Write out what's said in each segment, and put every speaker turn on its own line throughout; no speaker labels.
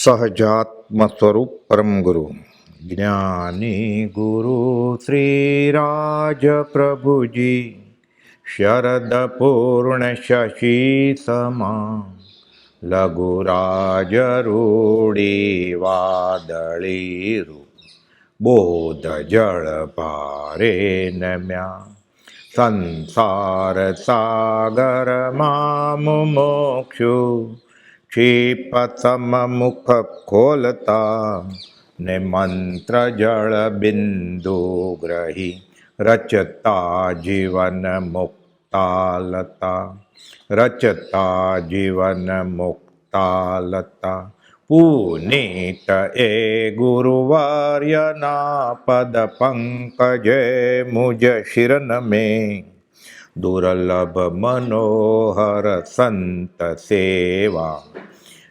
સહજાત્મ સ્વરૂપ પરમ ગુરુ જ્ઞાની ગુરુ શ્રી રાજ પ્રભુજી શરદ પૂર્ણ શશી સમા લઘુરાજ રૂડી વાદળીરુ બોધ જળ ભારે નમ્યા સંસાર સાગર માં મોક્ષુ ક્ષિપતમ મુખ ખોલતા ને મંત્ર જળ બિંદુ ગ્રહી રચતા જીવન મુક્તાલતા રચતા જીવન મુક્તાલતા પુનીત એ ગુરુવાર્યના પદ પંકજે મુજ શિરન મેં દુર્લભ મનોહર સંત સેવા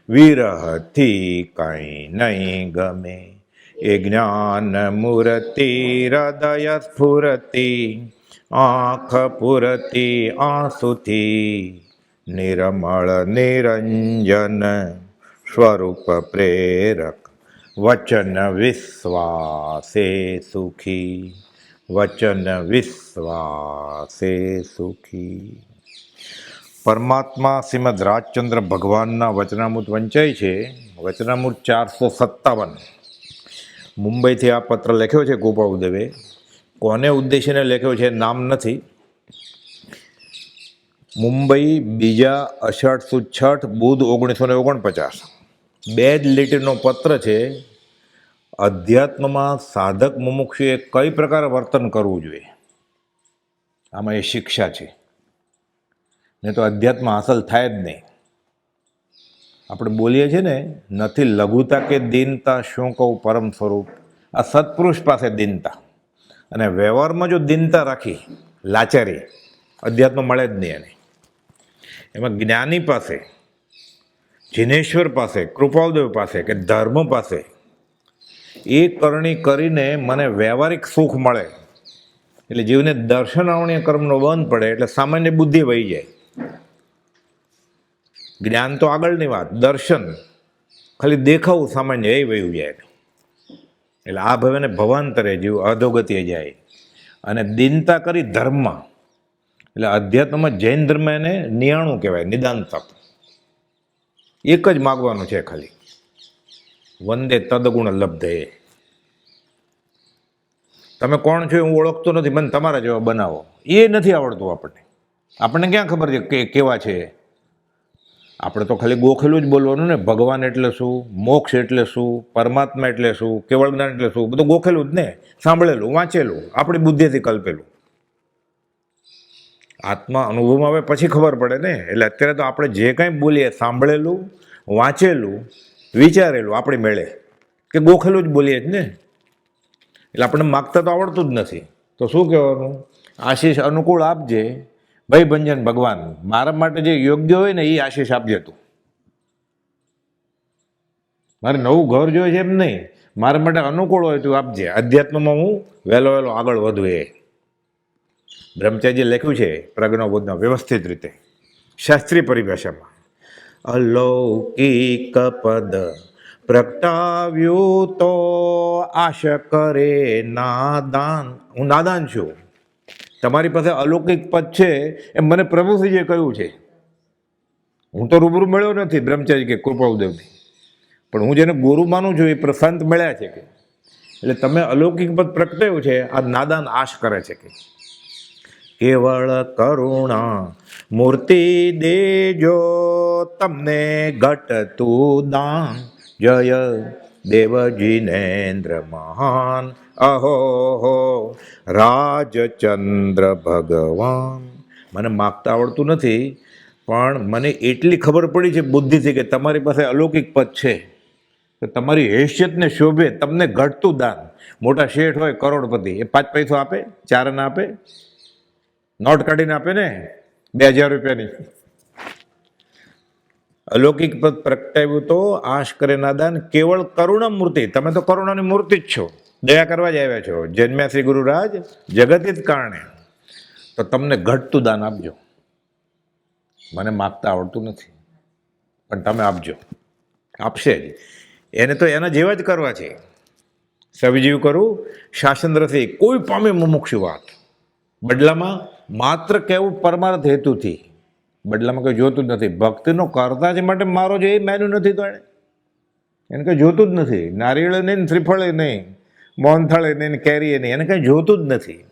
વિરહથી કંઈ નહીં ગમે એ જ્ઞાન મૂર્તિ હૃદય સ્ફુરતિ આંખ પૂરતી આંસુથી નિર્મળ નિરંજન સ્વરૂપ પ્રેરક વચન વિશ્વાસે સુખી વચન વિશ્વાસે સુખી. પરમાત્મા શ્રીમદ રાજચંદ્ર ભગવાનના વચનામૃત વંચાય છે. વચનામૃત 457. મુંબઈથી આ પત્ર લખ્યો છે ગોપાળદેવે. કોને ઉદ્દેશીને લખ્યો છે નામ નથી. મુંબઈ 2 અષાઢ સુદ 6 બુધ 1949. 2 જ લીટીનો પત્ર છે. અધ્યાત્મમાં સાધક મુમુક્ષુએ કઈ પ્રકારે વર્તન કરવું જોઈએ, આમાં એ શિક્ષા છે. નહીં તો અધ્યાત્મ હાંસલ થાય જ નહીં. આપણે બોલીએ છીએ ને, નથી લઘુતા કે દીનતા શું કહું પરમ સ્વરૂપ. આ સત્પુરુષ પાસે દીનતા, અને વ્યવહારમાં જો દીનતા રાખી લાચારી, અધ્યાત્મ મળે જ નહીં એને. એમાં જ્ઞાની પાસે, જિનેશ્વર પાસે, કૃપાલદેવ પાસે કે ધર્મ પાસે એ કરણી કરીને મને વ્યવહારિક સુખ મળે. એટલે જીવને દર્શનાવણીય કર્મનો બંધ પડે એટલે સામાન્ય બુદ્ધિ વહી જાય. જ્ઞાન તો આગળની વાત, દર્શન ખાલી દેખાવું સામાન્ય એ વહ્યું જાય. એટલે આ ભવને ભવાંતરે જીવ અધોગતિએ જાય. અને દીનતા કરી ધર્મમાં, એટલે અધ્યાત્મમાં જૈન ધર્મ એને નિયાણું કહેવાય, નિદાન તપ. એક જ માગવાનું છે ખાલી, વંદે તદગુણ લબ્ધે. તમે કોણ છો હું ઓળખતો નથી, મને તમારા જેવા બનાવો. એ નથી આવડતું આપણને. આપણને ક્યાં ખબર છે કે કેવા છે. આપણે તો ખાલી ગોખેલું જ બોલવાનું ને. ભગવાન એટલે શું, મોક્ષ એટલે શું, પરમાત્મા એટલે શું, કેવળ જ્ઞાન એટલે શું, બધું ગોખેલું જ ને. સાંભળેલું, વાંચેલું, આપણી બુદ્ધિથી કલ્પેલું. આત્મા અનુભવમાં આવે પછી ખબર પડે ને. એટલે અત્યારે તો આપણે જે કાંઈ બોલીએ સાંભળેલું, વાંચેલું, વિચારેલું આપણી મેળે, કે ગોખેલું જ બોલીએ જ ને. એટલે આપણને માગતા તો આવડતું જ નથી. તો શું કહેવાનું? આશીષ અનુકૂળ આપજે ભાઈ ભંજન ભગવાન. મારા માટે જે યોગ્ય હોય ને એ આશીષ આપજે તું. મારે નવું ઘર જોઈએ છે એમ નહીં, મારા માટે અનુકૂળ હોય તું આપજે. અધ્યાત્મમાં હું વહેલો આગળ વધુ. એ બ્રહ્મચારીએ લખ્યું છે પ્રજ્ઞાબોધમાં વ્યવસ્થિત રીતે, શાસ્ત્રીય પરિભાષામાં. અલૌકિક પદ પ્રગટાવ્યું તો આશ કરે નાદાન. હું નાદાન છું. તમારી પાસે અલૌકિક પદ છે એમ મને પ્રભુશ્રીએ કહ્યું છે. હું તો રૂબરૂ મળ્યો નથી બ્રહ્મચારી કે કૃપાલદેવથી, પણ હું જેને ગુરુ માનું છું એ સંત મળ્યા છે. કે એટલે તમે અલૌકિક પદ પ્રગટાવ્યું છે, આ નાદાન આશ કરે છે. કે કેવળ કરુણા મૂર્તિ દેજો તમને ઘટતું દાન. જય દેવજીનેન્દ્ર મહાન અહો હો રાજચંદ્ર ભગવાન. મને માગતા આવડતું નથી, પણ મને એટલી ખબર પડી છે બુદ્ધિથી કે તમારી પાસે અલૌકિક પદ છે, કે તમારી હેસિયતને શોભે તમને ઘટતું દાન. મોટા શેઠ હોય કરોડપતિ, એ 5 પૈસો આપે, 4 આના આપે, નોટ કાઢીને આપે ને 2000 રૂપિયાની. અલૌકિક પદ પ્રગટાવ્યું તો આશ કરે નાદાન. કેવળ કરુણા મૂર્તિ, તમે તો કરુણાની મૂર્તિ જ છો, દયા કરવા જ આવ્યા છો. જન્મ્યા શ્રી ગુરુરાજ જગત જ કારણે. તો તમને ઘટતું દાન આપજો. મને માગતા આવડતું નથી, પણ તમે આપજો, આપશે જ. એને તો એના જેવા જ કરવા છે. સવિજીવ કરું શાસન રસે કોઈ પામે મુમુક્ષુ વાત. બદલામાં માત્ર કહેવું પરમાર્થ હેતુથી, બદલામાં કંઈ જોતું જ નથી. ભક્તિનો કરતા જ માટે મારો જે માન્યું નથી, તો એને કંઈ જોતું જ નથી. નારિયેળ નહીં, શ્રીફળે નહીં, મોહનથાળે નહીં, કેરીએ નહીં, એને કંઈ જોતું જ નથી.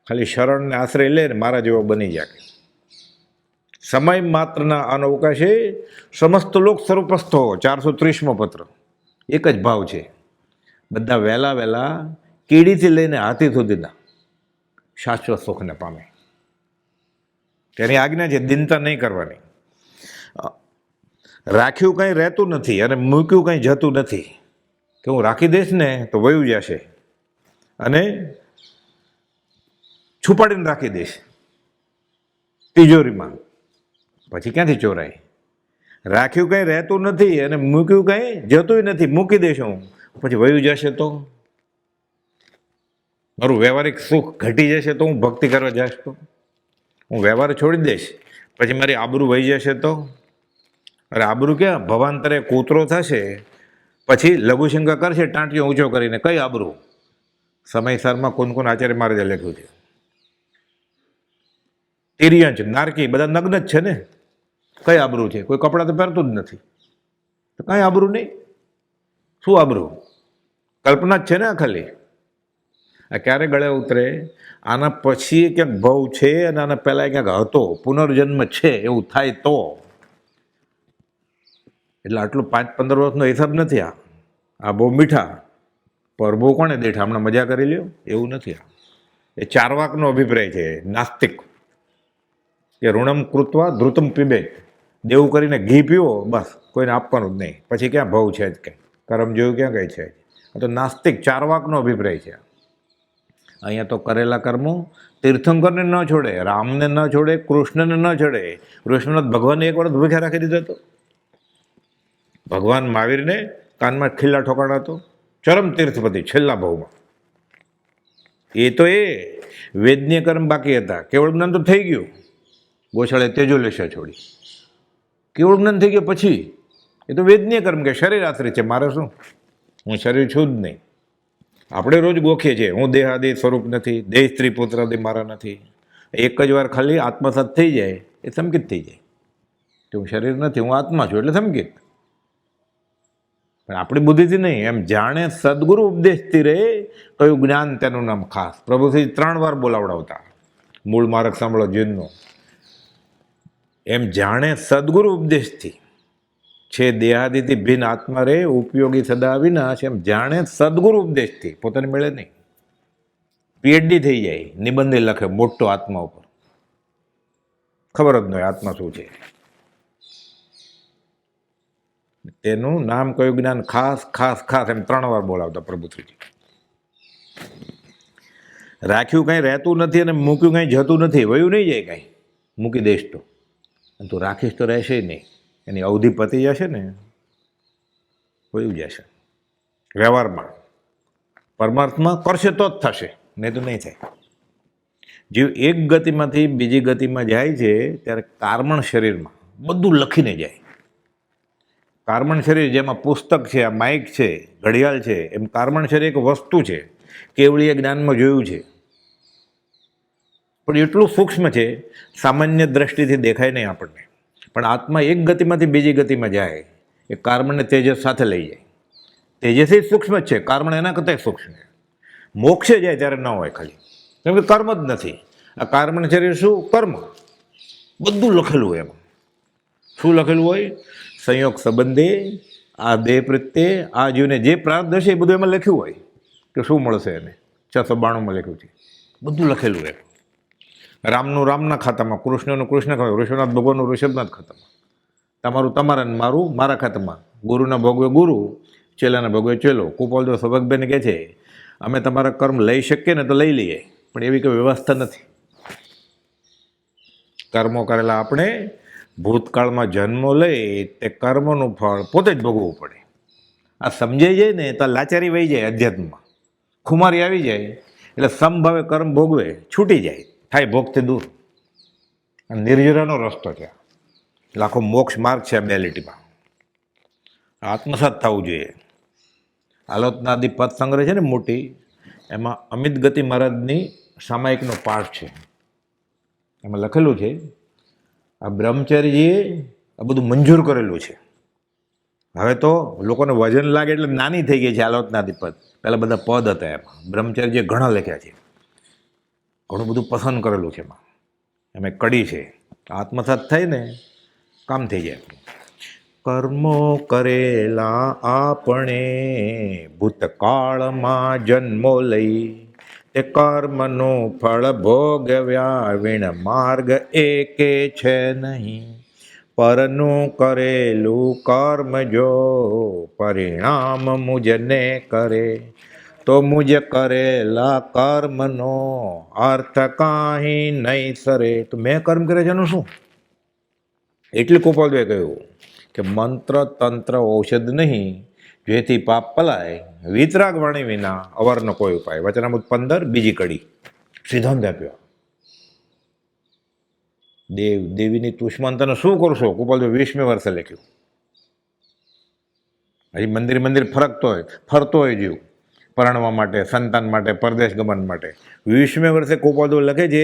ખાલી શરણને આશ્રય લે ને મારા જેવો બની જાય. સમય માત્રના અનવકાશે સમસ્ત લોક સ્વરૂપસ્થો 430મો પત્ર. એક જ ભાવ છે. બધા વહેલા વહેલા કીડીથી લઈને હાથી સુધીના શાશ્વત સુખને પામે. તેની આજ્ઞા છે દિનતા નહીં કરવાની. રાખ્યું કંઈ રહેતું નથી અને મૂક્યું કંઈ જતું નથી. કે હું રાખી દઈશ ને તો વયું જશે, અને છુપાડીને રાખી દઈશ તિજોરીમાં, પછી ક્યાંથી ચોરાય. રાખ્યું કંઈ રહેતું નથી અને મૂક્યું કંઈ જતું નથી. મૂકી દઈશ હું, પછી વયું જશે તો મારું વ્યવહારિક સુખ ઘટી જશે તો હું ભક્તિ કરવા જઈશ તો હું વ્યવહાર છોડી દઈશ, પછી મારી આબરૂ વહી જશે તો. અરે આબરૂ ક્યાં, ભવાંતરે કૂતરો થશે પછી લઘુશંકા કરશે ટાંટિયો ઊંચો કરીને. કઈ આબરૂ? સમયસરમાં કોણ આચાર્ય મહારાજે લખ્યું છે. તિર્યંચ નારકી બધા નગ્ન જ છે ને, કઈ આબરૂ છે? કોઈ કપડાં તો પહેરતું જ નથી, તો કઈ આબરૂ નહીં. શું આબરૂ? કલ્પના જ છે ને આ ખાલી. આ ક્યારે ગળે ઉતરે? આના પછી ક્યાંક ભવ છે અને આના પહેલાં ક્યાંક હતો, પુનર્જન્મ છે એવું થાય તો. એટલે આટલું 5-15 વર્ષનો હિસાબ નથી. આ બહુ મીઠા પરભો કોને દેઠા, હમણાં મજા કરી લ્યો એવું નથી. એ ચારવાકનો અભિપ્રાય છે, નાસ્તિક. કે ઋણમ કૃત્વા ધૃતમ પીબે, દેવું કરીને ઘી પીવો બસ, કોઈને આપવાનું જ નહીં, પછી ક્યાં ભવ છે જ કંઈ, કરમ જેવું ક્યાં કંઈ છે. આ તો નાસ્તિક ચારવાકનો અભિપ્રાય છે. અહીંયા તો કરેલા કર્મો તીર્થંકરને ન છોડે, રામને ન છોડે, કૃષ્ણને ન છોડે. કૃષ્ણનો ભગવાનને એક વાર ભૂખ્યા રાખી દીધો હતો. ભગવાન મહાવીરને કાનમાં ખીલ્લા ઠોકાણા હતો, ચરમ તીર્થપતિ છેલ્લા ભાવમાં. એ તો વેદનીય કર્મ બાકી હતા, કેવળ જ્ઞાન તો થઈ ગયું. ગોશાળે તેજોલેશા છોડી, કેવળ જ્ઞાન થઈ ગયું. પછી એ તો વેદનીય કર્મ કે શરીર આશ્રિત છે, મારે શું, હું શરીર છું જ નહીં. આપણે રોજ ગોખીએ છીએ હું દેહાદી સ્વરૂપ નથી, દેહ સ્ત્રી પુત્રાદી મારા નથી. એક જ વાર ખાલી આત્મસાત થઈ જાય એ સંકિત થઈ જાય કે હું શરીર નથી, હું આત્મા છું, એટલે સંકિત. પણ આપણી બુદ્ધિથી નહીં, એમ જાણે સદગુરુ ઉપદેશથી રહે કયું જ્ઞાન તેનું નામ ખાસ. પ્રભુશ્રી 3 વાર બોલાવડાવતા, મૂળ માર્ગ સાંભળો જીવનો. એમ જાણે સદગુરુ ઉપદેશથી છે દેહાદિથી ભિન્ન આત્મા રે ઉપયોગી સદા અવિનાશ. એમ જાણે સદગુરુ ઉપદેશથી, પોતાને મળે નહીં. પીએચડી થઈ જાય, નિબંધે લખે મોટો આત્મા ઉપર, ખબર જ ન હોય આત્મા શું છે. તેનું નામ કયું જ્ઞાન ખાસ ખાસ ખાસ, એમ 3 વાર બોલાવતા પ્રભુશ્રીજી. રાખ્યું કંઈ રહેતું નથી અને મૂક્યું કંઈ જતું નથી. વયું નહીં જાય કાંઈ, મૂકી દઈશ તો, અને તું રાખીશ તો રહેશે નહીં. એની અવધિ પતી જશે ને, વયું જશે. વ્યવહારમાં પરમાર્થમાં કરશે તો જ થશે, નહીં તો નહીં થાય. જીવ એક ગતિમાંથી બીજી ગતિમાં જાય છે ત્યારે કાર્મણ શરીરમાં બધું લખીને જાય. કાર્મણ શરીર જેમાં પુસ્તક છે, આ માઇક છે, ઘડિયાળ છે, એમ કાર્મણ શરીર એક વસ્તુ છે. કેવળીય જ્ઞાનમાં જોયું છે, પણ એટલું સૂક્ષ્મ છે સામાન્ય દ્રષ્ટિથી દેખાય નહીં આપણને. પણ આત્મા એક ગતિમાંથી બીજી ગતિમાં જાય, એ કાર્મણને તેજસ સાથે લઈ જાય. તેજસ સૂક્ષ્મ જ છે, કાર્મણ એના કરતાં સૂક્ષ્મ છે. મોક્ષે જાય ત્યારે ન હોય ખાલી, કેમ કે કર્મ જ નથી. આ કાર્મણ શરીર શું? કર્મ. બધું લખેલું હોય એમાં. શું લખેલું હોય? સંયોગ સંબંધે આ દેહ પ્રત્યે આ જીવને જે પ્રાર્થ હશે એ બધું એમાં લખ્યું હોય કે શું મળશે એને. 692માં લખ્યું છે, બધું લખેલું હોય. રામનું રામના ખાતામાં, કૃષ્ણનું કૃષ્ણ ખાતામાં, ઋષભનાથ ભગવાનનું ઋષભનાથ ખાતામાં, તમારું તમારા ને મારું મારા ખાતામાં. ગુરુના ભોગવે ગુરુ, ચેલાના ભોગવે ચેલો. કુપાલદેવ સૌભાગબેન કહે છે અમે તમારા કર્મ લઈ શકીએ ને તો લઈ લઈએ, પણ એવી કોઈ વ્યવસ્થા નથી. કર્મો કરેલા આપણે ભૂતકાળમાં જન્મો લઈ તે કર્મનું ફળ પોતે જ ભોગવવું પડે. આ સમજાઈ જાય ને તો લાચારી વહી જાય અધ્યાત્મમાં, ખુમારી આવી જાય એટલે સમભાવે કર્મ ભોગવે, છૂટી જાય, થાય ભોગથી દૂર. નિર્જરાનો રસ્તો છે, એટલે આખો મોક્ષ માર્ગ છે આ 2 લીટીમાં. આત્મસાત થવું જોઈએ. આલોચનાદી પદ સંગ્રહ છે ને મોટી, એમાં અમિત ગતિ મહારાજની સામાયિકનો પાઠ છે. એમાં લખેલું છે આ બ્રહ્મચારીજીએ આ બધું મંજૂર કરેલું છે. હવે તો લોકોને વજન લાગે એટલે નાની થઈ ગઈ છે આલોચનાદી પદ. પહેલાં બધા પદ હતા એમાં. બ્રહ્મચારીજીએ ઘણા લખ્યા છે, ઘણું બધું પસંદ કરેલું છે એમાં. એમાં કડી છે, આત્મસાત થાય ને કામ થઈ જાય. કર્મો કરેલા આપણે ભૂતકાળમાં જન્મો લઈ, તે કર્મનું ફળ ભોગવ્યા વિણ માર્ગ એકે છે નહીં. પરનું કરેલું કર્મ જો પરિણામ મુજને કરે, તો મુજ કરેલા કર્મનો અર્થ કાંઈ નહીં સરે. તો મેં કર્મ કરે છે એનું શું? એટલે ગોપાલભાઈએ કહ્યું કે મંત્ર તંત્ર ઔષધ નહીં, જેથી પાપ પલાય, વિતરાગ વાણી વિના અવરનો કોઈ ઉપાય. વચનામૃત 15 બીજી કડી સિદ્ધાંત આપ્યો. દેવીની તુષ્માંતને શું કરશો? ગોપાલભાઈ 20મે વર્ષે લખ્યું. હજી મંદિર ફરતો હોય જીવ પરણવા માટે, સંતાન માટે, પરદેશ ગમન માટે. 20મે વર્ષે ગોપાલભાઈ લખે છે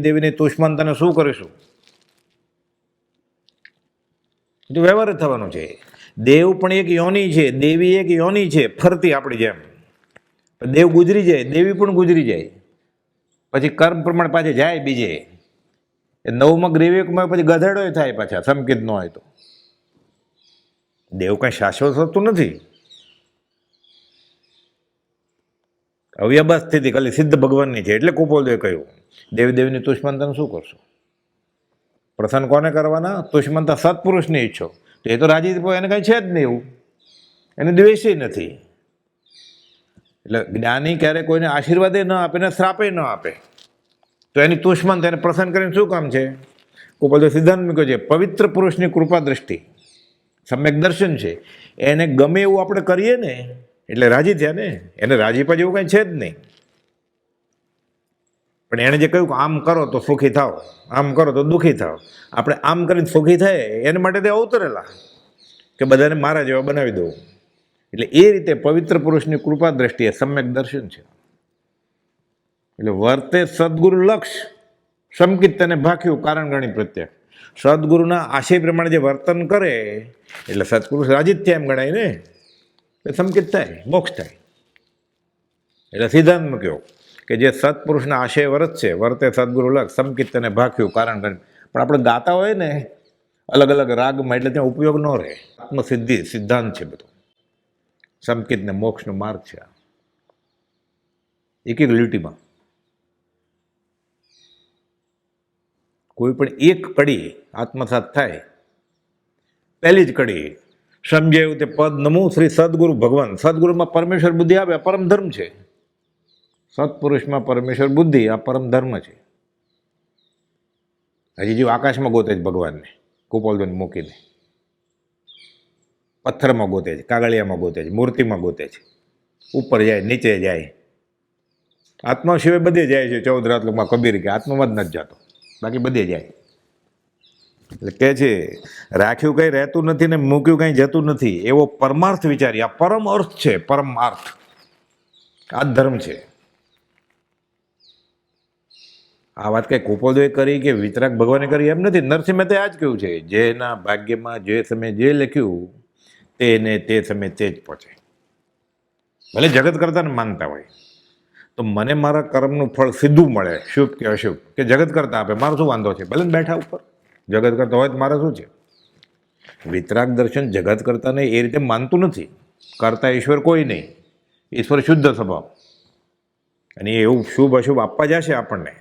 દેવીની તુષ્માંતને શું કરીશું? જો વ્યવહાર જ થવાનો છે. દેવ પણ એક યોની છે, દેવી એક યોની છે ફરતી આપણી જેમ. દેવ ગુજરી જાય, દેવી પણ ગુજરી જાય, પછી કર્મ પ્રમાણે પાછી જાય બીજે. એ નવમાં ગ્રીવેકમાં પછી ગધેડો થાય પાછા, સમકિત ન હોય તો. દેવ કાંઈ શાશ્વત થતું નથી. અવ્યભા સ્થિતિ ખાલી સિદ્ધ ભગવાનની છે. એટલે ગોપાલદેવે કહ્યું દેવીની તુષ્માંતન શું કરશો? પ્રસન્ન કોને કરવાના? તુષ્મંતા સત્પુરુષની ઈચ્છો. તો એ તો રાજી એને કાંઈ છે જ નહીં, એવું એને દ્વેષી નથી. એટલે જ્ઞાની ક્યારેક કોઈને આશીર્વાદે ન આપે ને શ્રાપે ન આપે. તો એની તુષ્મંત એને પ્રસન્ન કરીને શું કામ છે? કોઈ સિદ્ધાંત મૂક્યો છે પવિત્ર પુરુષની કૃપા દ્રષ્ટિ, સમ્યક દર્શન છે. એને ગમે એવું આપણે કરીએ ને એટલે રાજી થયા ને. એને રાજીપા જેવું કાંઈ છે જ નહીં. પણ એણે જે કહ્યું કે આમ કરો તો સુખી થાવ, આમ કરો તો દુઃખી થાવ, આપણે આમ કરીને સુખી થાય એને માટે તે અવતરેલા કે બધાને મારા જેવા બનાવી દઉં. એટલે એ રીતે પવિત્ર પુરુષની કૃપા દ્રષ્ટિએ સમ્યક દર્શન છે. એટલે વર્તે સદગુરુ લક્ષ સમકિત તેને ભાખ્યું કારણ ગણી પ્રત્યક્ષ. સદગુરુના આશય પ્રમાણે જે વર્તન કરે એટલે સત્પુરુષ રાજી જ થયા એમ ગણાય ને. એટલે સમકિત થાય, મોક્ષ થાય. એટલે સિદ્ધાંત મૂક્યો કે જે સત્પુરુષના આશય વર્તે સદગુરુ લક્ષ સમકિત તેને ભાખ્યું કારણ ગણી. પણ આપણે ગાતા હોય ને અલગ અલગ રાગમાં, એટલે ત્યાં ઉપયોગ ન રહે. આત્મસિદ્ધિ સિદ્ધાંત છે બધું. સમકિત ને મોક્ષનો માર્ગ છે એક એક લીટીમાં. કોઈ પણ એક કડી આત્મસાત થાય, પહેલી જ કડી સમજાયું તે પદ નમો શ્રી સદગુરુ ભગવાન. સદગુરુમાં પરમેશ્વર બુદ્ધિ આવે, આ પરમ ધર્મ છે. સત્પુરુષમાં પરમેશ્વર બુદ્ધિ, આ પરમ ધર્મ છે. હજી જો આકાશમાં ગોતે છે ભગવાનને, ગોપાલભાઈને મૂકીને પથ્થરમાં ગોતે છે, કાગળિયામાં ગોતે છે, મૂર્તિમાં ગોતે છે. ઉપર જાય, નીચે જાય, આત્મા સિવાય બધે જાય છે. 14 રાતલોકમાં કબીર કે આત્મામાં જ નથી જતો, બાકી બધે જાય. એટલે કહે છે રાખ્યું કંઈ રહેતું નથી ને મૂક્યું કંઈ જતું નથી, એવો પરમાર્થ વિચારી. આ પરમ અર્થ છે, પરમાર્થ. આ જ ધર્મ છે. આ વાત કંઈ ગોપાલદેવે કરી કે વિતરાગ ભગવાને કરી એમ નથી. નરસિંહ મહેતાએ આ જ કહ્યું છે જેના ભાગ્યમાં જે સમયે જે લખ્યું તેને તે સમયે તે જ પહોંચે. ભલે જગત કરતાને માનતા હોય તો મને મારા કર્મનું ફળ સીધું મળે, શુભ કે અશુભ, કે જગત કરતા આપે, મારો શું વાંધો છે? ભલે ને બેઠા ઉપર જગત કરતા હોય તો મારે શું છે? વિતરાગ દર્શન જગત કરતાને એ રીતે માનતું નથી. કરતા ઈશ્વર કોઈ નહીં, ઈશ્વર શુદ્ધ સ્વભાવ. અને એવું શુભ અશુભ આપવા જશે આપણને,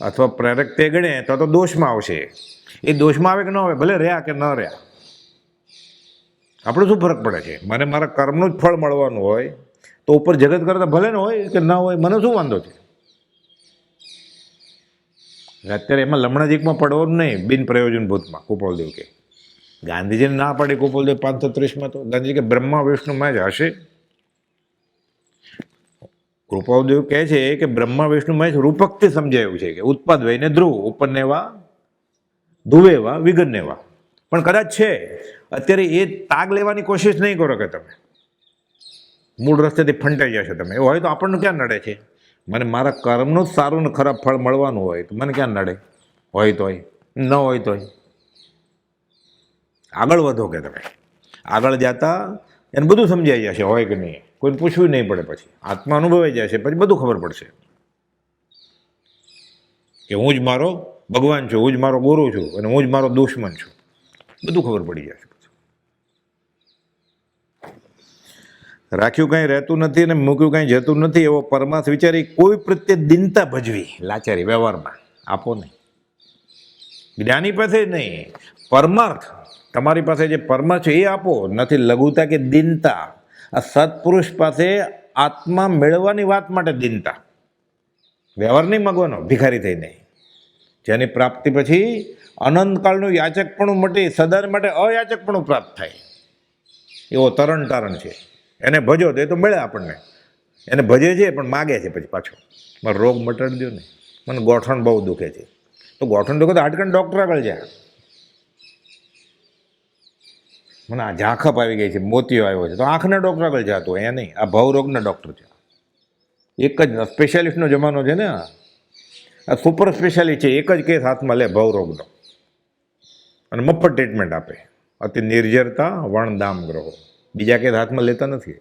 અથવા પ્રેરક તે ગણે તો દોષમાં આવશે. એ દોષમાં આવે કે ન આવે, ભલે રહ્યા કે ન રહ્યા, આપણે શું ફરક પડે છે? મને મારા કર્મનું જ ફળ મળવાનું હોય તો ઉપર જગત કરતા ભલે ને હોય કે ના હોય, મને શું વાંધો છે? અત્યારે એમાં લમણાજીકમાં પડવાનું નહીં, બિન પ્રયોજન ભૂતમાં. ગોપાલદેવ કે ગાંધીજીને ના પાડી ગોપાલદેવ 530માં તો ગાંધીજી કે બ્રહ્મા વિષ્ણુમાં જ હશે. ગોપાલદેવ કહે છે કે બ્રહ્મા વિષ્ણુમાં જ રૂપકથી સમજાયું છે કે ઉત્પાદ વયને ધ્રુવ, ઉપરનેવા ધુવેવા વિગનનેવા. પણ કદાચ છે અત્યારે એ તાગ લેવાની કોશિશ નહીં કરો કે તમે મૂળ રસ્તેથી ફંટાઈ જશો તમે. એવું હોય તો આપણને ક્યાં નડે છે? મને મારા કર્મનું જ સારું ને ખરાબ ફળ મળવાનું હોય તો મને ક્યાં નડે? હોય તોય, ન હોય તોય. આગળ વધો કે તમે આગળ જતા એને બધું સમજાઈ જશે, હોય કે નહીં, કોઈને પૂછવું નહીં પડે. પછી આત્મા અનુભવાઈ જશે, પછી બધું ખબર પડશે કે હું જ મારો ભગવાન છું, હું જ મારો ગુરુ છું અને હું જ મારો દુશ્મન છું. બધું ખબર પડી જશે. રાખ્યું કંઈ રહેતું નથી અને મૂક્યું કંઈ જતું નથી એવો પરમાર્થ વિચારી કોઈ પ્રત્યે દિનતા ભજવી. લાચારી વ્યવહારમાં આપો નહીં, જ્ઞાની પાસે નહીં, પરમાર્થ તમારી પાસે જે પરમાર્થ છે એ આપો. નથી લઘુતા કે દિનતા. આ સત્પુરુષ પાસે આત્મા મેળવવાની વાત માટે દિનતા, વ્યવહાર નહીં માગવાનો ભિખારી થઈને. જેની પ્રાપ્તિ પછી અનંતકાળનું યાચકપણું મટી સદાને માટે અયાચકપણું પ્રાપ્ત થાય એવો તરણ તારણ છે. એને ભજો તો એ તો મળે આપણને. એને ભજે છે પણ માગે છે પછી પાછો, મારો રોગ મટાડી દો ને, મને ગોઠણ બહુ દુખે છે. તો ગોઠણ દુખે તો હાડકાના ડૉક્ટર આગળ જાય. મને આ ઝાંખપ આવી ગઈ છે, મોતિયો આવ્યો છે, તો આંખના ડૉક્ટર આગળ જતો, અહીંયા નહીં. આ ભવરોગના ડૉક્ટર છે. એક જ સ્પેશિયાલિસ્ટનો જમાનો છે ને, આ સુપર સ્પેશિયાલિસ્ટ છે. એક જ કેસ હાથમાં લે ભવરોગનો અને મફત ટ્રીટમેન્ટ આપે. અતિ નિર્જરતા વણદામ ગ્રહો. બીજા કેસ હાથમાં લેતા નથી.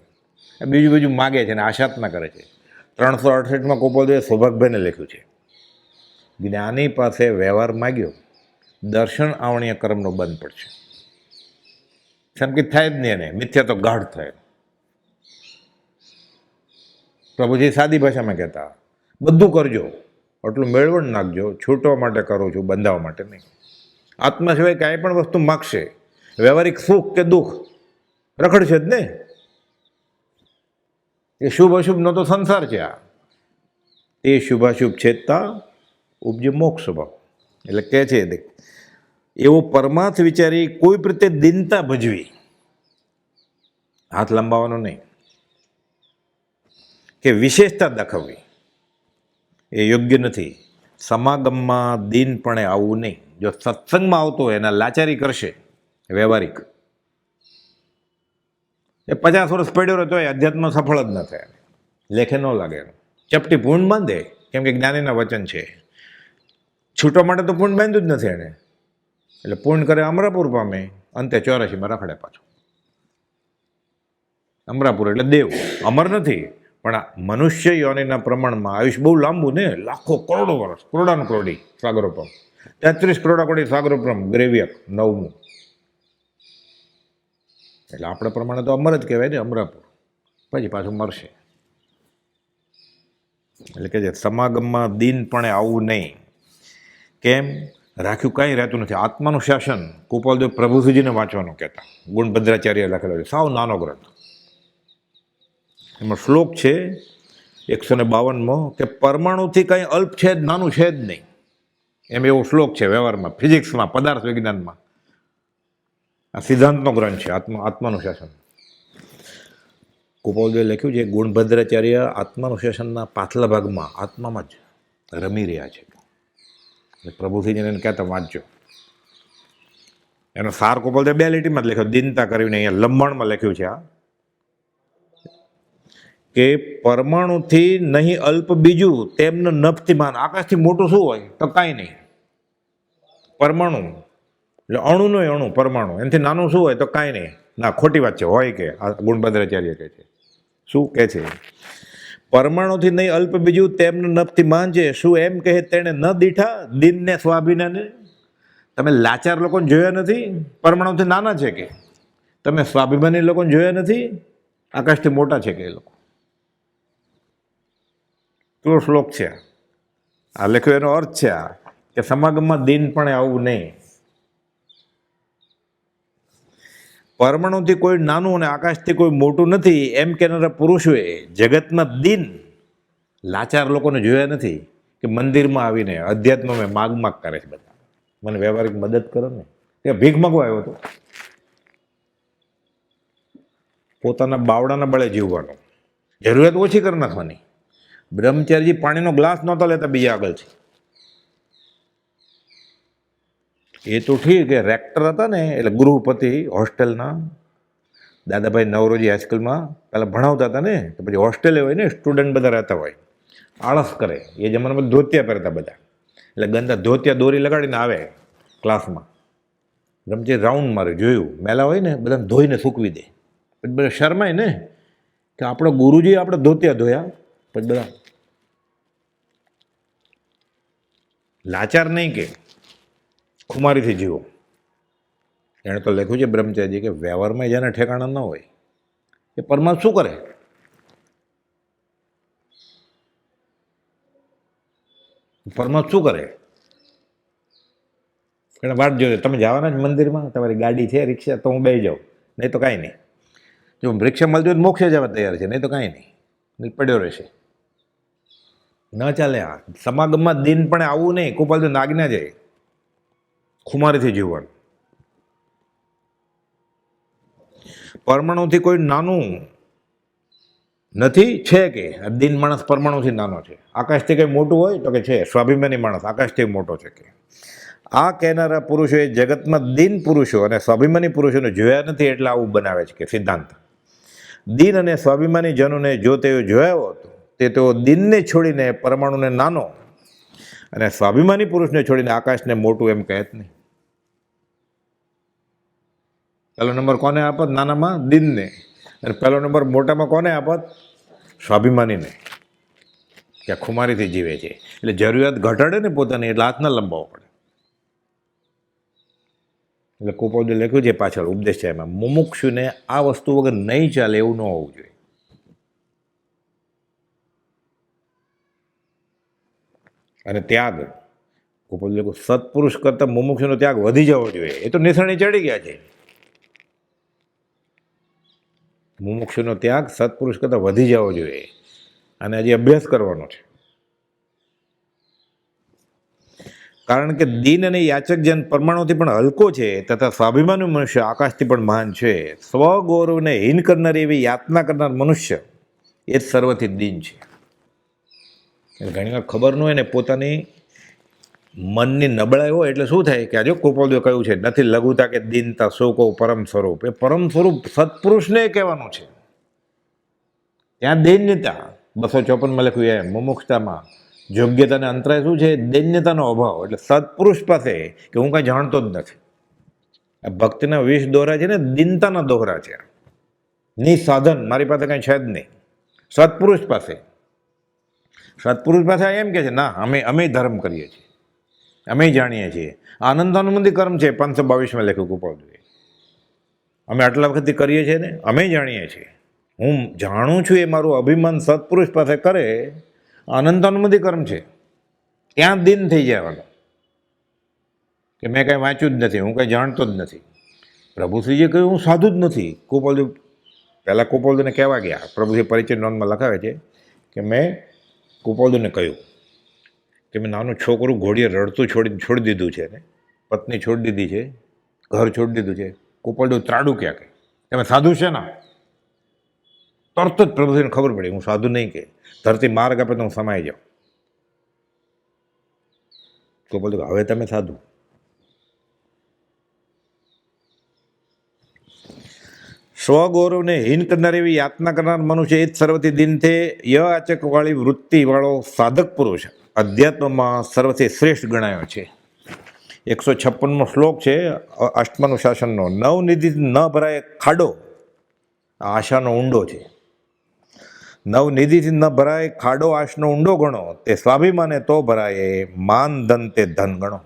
બીજું માગે છે અને આશાતના કરે છે. 368માં કોપોલદેવે સૌભાગભાઈને લખ્યું છે, જ્ઞાની પાસે વ્યવહાર માગ્યો, દર્શન આવણીય કર્મનો બંધ પડશે. સંકિત થાય જ નહીં, એને મિથ્યા તો ગાઢ થાય. પ્રભુજી સાદી ભાષામાં કહેતા, બધું કરજો, એટલું મેળવણ નાખજો, છૂટવા માટે કરું છું, બંધાવવા માટે નહીં. આત્મા સિવાય કાંઈ પણ વસ્તુ માગશે, વ્યવહારિક સુખ કે દુઃખ રખડશે જ ને. એ શુભ અશુભનો તો સંસાર છે. આ એ શુભાશુભ છેદતા ઉપજે મોક્ષ સ્વભાવ. એટલે કહે છે એવો પરમાર્થ વિચારી કોઈ પ્રત્યે દિનતા ભજવી. હાથ લંબાવવાનો નહીં કે વિશેષતા દાખવવી એ યોગ્ય નથી. સમાગમમાં દિનપણે આવવું નહીં. જો સત્સંગમાં આવતો હોય એના લાચારી કરશે વ્યવહારિક, એ 50 વર્ષ પડ્યો રહે તો એ અધ્યાત્મ સફળ જ ન થાય. લેખે ન લાગે, ચપટી પૂર્ણ બાંધે, કેમ કે જ્ઞાનીના વચન છે. છૂટવા માટે તો પૂર્ણ બાંધ્યું જ નથી એને. એટલે પૂર્ણ કરે અમરાપુર પામે, અંતે 84માં રખડે પાછો. અમરાપુર એટલે દેવ, અમર નથી પણ આ મનુષ્ય યોનિના પ્રમાણમાં આયુષ બહુ લાંબુ ને, લાખો કરોડો વર્ષ, કરોડાનો કરોડી સાગરોપમ, 33 કરોડા કોટી સાગરોપમ ગ્રેવિયર 9મું. એટલે આપણે પ્રમાણે તો અમર જ કહેવાય ને, અમરાપુર. પછી પાછું મરશે. એટલે કે જે સમાગમમાં દિનપણે આવવું નહીં. કેમ? રાખ્યું કાંઈ રહેતું નથી. આત્માનું શાસન કુપાલદેવ પ્રભુજીને વાંચવાનું કહેતા. ગુણભદ્રાચાર્ય લખેલો છે, સાવ નાનો ગ્રંથ. એમાં શ્લોક છે 152માં કે પરમાણુથી કંઈ અલ્પ છે જ, નાનું છે જ નહીં. એમ એવો શ્લોક છે વ્યવહારમાં, ફિઝિક્સમાં, પદાર્થ વિજ્ઞાનમાં. આ સિદ્ધાંતનો ગ્રંથ છે, આત્માનું શાસન. કુપાલદેવે લખ્યું છે ગુણભદ્રાચાર્ય આત્માનું શાસનના પાછલા ભાગમાં આત્મામાં જ રમી રહ્યા છે. પ્રભુથી એને કહેતા વાંચજો. એનો સાર કુપાલદેવ 2 લીટીમાં જ લખ્યો, દિનતા કરીને અહીંયા લંબાણમાં લખ્યું છે. આ કે પરમાણુથી નહીં અલ્પ બીજું, તેમને નભથી માન. આકાશથી મોટું શું હોય તો કાંઈ નહીં. પરમાણુ એટલે અણુનો અણુ, પરમાણુ. એનાથી નાનું શું હોય તો કાંઈ નહીં. ના, ખોટી વાત છે. હોય કે આ ગુણભદ્રાચાર્ય કહે છે. શું કહે છે? પરમાણુથી નહીં અલ્પ બીજું, તેમને નભથી માંજે. શું એમ કહે તેણે ન દીઠા દિનને સ્વાભિમાને? તમે લાચાર લોકોને જોયા નથી? પરમાણુથી નાના છે કે? તમે સ્વાભિમાની લોકોને જોયા નથી? આકાશથી મોટા છે કે એ લોકો? કેવો શ્લોક છે આ લખ્યો? એનો અર્થ છે આ કે સમાગમમાં દિન પણ આવવું નહીં. પરમાણુથી કોઈ નાનું અને આકાશથી કોઈ મોટું નથી એમ કહેનારા પુરુષોએ જગતમાં દિન લાચાર લોકોને જોયા નથી કે મંદિરમાં આવીને અધ્યાત્મમાં માગ કરે છે. બધા મને વ્યવહારિક મદદ કરો ને. તે ભીખ માગવા આવ્યો હતો. પોતાના બાવડાના બળે જીવવાનું, જરૂરિયાત ઓછી કરી નાખવાની. બ્રહ્મચારીજી પાણીનો ગ્લાસ નહોતા લેતા બીજા આગળથી. એ તો ઠીક કે રેક્ટર હતા ને, એટલે ગૃહપતિ હોસ્ટેલના દાદાભાઈ નવરોજી હાઈસ્કૂલમાં પહેલાં ભણાવતા હતા ને, તો પછી હોસ્ટેલે હોય ને, સ્ટુડન્ટ બધા રહેતા હોય, આળસ કરે. એ જમાનામાં ધોતિયા પહેરતા બધા, એટલે ગંદા ધોતિયા દોરી લગાડીને આવે ક્લાસમાં, રમજે રાઉન્ડ મારે જોયું, મેલા હોય ને બધાને ધોઈને સૂકવી દે. પછી બધા શરમાય ને કે આપણો ગુરુજી આપણે ધોતિયા ધોયા, પછી બધા લાચાર નહીં કે ખુમારીથી જીવો. એણે તો લખ્યું છે બ્રહ્મચારી કે વ્યવહારમાં જેના ઠેકાણા ન હોય એ પરમાત્મા શું કરે? પરમાત્મા શું કરે? એને વાટ જોઈએ. તમે જવાના જ મંદિરમાં, તમારી ગાડી છે, રિક્ષા, તો હું બેસી જાઉં, નહીં તો કાંઈ નહીં. જો રિક્ષા મળતી હોય તો મોક્ષે જવા તૈયાર છે, નહીં તો કાંઈ નહીં, પડ્યો રહેશે. ન ચાલે. આ સમાગમમાં દિન પણ આવવું નહીં. કુપાલ તો નાગના જાય, ખુમારીથી જીવવાનું. પરમાણુથી કોઈ નાનું નથી છે કે દિન માણસ પરમાણુથી નાનો છે? આકાશથી કંઈ મોટું હોય તો કે છે, સ્વાભિમાની માણસ આકાશથી મોટો છે કે? આ કહેનારા પુરુષોએ જગતમાં દિન પુરુષો અને સ્વાભિમાની પુરુષોને જોયા નથી, એટલે આવું બનાવે છે કે સિદ્ધાંત. દિન અને સ્વાભિમાની જનોને જો તેઓ જોયા હોત તે તેઓ દિનને છોડીને પરમાણુને નાનો અને સ્વાભિમાની પુરુષને છોડીને આકાશને મોટું એમ કહે જ નહીં. પહેલો નંબર કોને આપત? નાનામાં દિનને. અને પહેલો નંબર મોટામાં કોને આપત? સ્વાભિમાનીને, કે ખુમારીથી જીવે છે. એટલે જરૂરિયાત ઘટાડે ને પોતાની, એટલે હાથ ન લંબાવવો પડે. એટલે કુપોદે લખ્યું છે પાછળ ઉપદેશ છે એમાં, મુમુક્ષુને આ વસ્તુ વગર નહીં ચાલે એવું ન હોવું જોઈએ. અને ત્યાગ, કુપોદે લખ્યું સત્પુરુષ કરતાં મુમુક્ષુનો ત્યાગ વધી જવો જોઈએ. એ તો નિશાણી ચડી ગયા છે. મુમુક્ષુનો ત્યાગ સત્પુરુષ કરતાં વધી જવો જોઈએ, અને હજી અભ્યાસ કરવાનો છે. કારણ કે દિન અને યાચકજન પરમાણુથી પણ હલકો છે, તથા સ્વાભિમાની મનુષ્ય આકાશથી પણ મહાન છે. સ્વગૌરવને હીન કરનાર એવી યાતના કરનાર મનુષ્ય એ જ સર્વથી દિન છે. ઘણી વાર ખબર ન હોય ને, પોતાની મનની નબળાઈ હોય, એટલે શું થાય કે આજે કુપોદે કહ્યું છે, નથી લઘુતા કે દીનતા સો કહું પરમ સ્વરૂપ. એ પરમ સ્વરૂપ સત્પુરુષને કહેવાનું છે. ત્યાં દૈન્યતા 254માં લખ્યું એમ, મુમુક્ષતામાં યોગ્યતાને અંતરાય શું છે? દૈન્યતાનો અભાવ. એટલે સત્પુરુષ પાસે કે હું કાંઈ જાણતો જ નથી. આ ભક્તિના 20 દોહરા છે ને, દિનતાના દોહરા છે. નિસાધન, મારી પાસે કાંઈ છે જ નહીં. સત્પુરુષ પાસે એમ કે છે, ના અમે ધર્મ કરીએ છીએ, અમે જાણીએ છીએ. આનંદાનુબંધી કર્મ છે 522માં લખ્યું કુપોદે. અમે આટલા વખતથી કરીએ છીએ ને, અમે જાણીએ છીએ. હું જાણું છું એ મારું અભિમાન સત્પુરુષ પાસે કરે, આનંદાનુબંધી કર્મ છે. ત્યાં દિન થઈ જવાનું કે મેં કાંઈ વાંચ્યું જ નથી, હું કાંઈ જાણતો જ નથી. પ્રભુશ્રીજીએ કહ્યું હું સાધુ જ નથી. કુપોદે પહેલાં કુપોદેને કહેવા ગયા, પ્રભુશ્રી પરિચય નોંધમાં લખાવે છે કે મેં કુપોદેને કહ્યું કે મેં નાનું છોકરું ઘોડીએ રડતું છોડી દીધું છે ને, પત્ની છોડી દીધી છે, ઘર છોડી દીધું છે. કુપોદે ત્રાડું ક્યાં કે તમે સાધુ છે ને? તરત જ પ્રભુશ્રીને ખબર પડી હું સાધુ નહીં, કે ધરતી માર્ગ આપે તો હું સમાઈ જાઉં. કુપોદે હવે તમે સાધુ. સ્વગૌરવને હીન કરનાર એવી યાતના કરનાર મનુષ્ય એ જ સર્વથી દિન છે. યાચકવાળી વૃત્તિવાળો સાધક પુરુષ અધ્યાત્મમાં સર્વથી શ્રેષ્ઠ ગણાયો છે. 156મો શ્લોક છે અષ્ટમાનુશાસનનો. નવનિધિ ન ભરાય ખાડો આશાનો ઊંડો છે. નવનિધિથી ન ભરાય ખાડો આશનો ઊંડો ગણો, તે સ્વાભિમાને તો ભરાય, માન ધન તે ધન ગણો.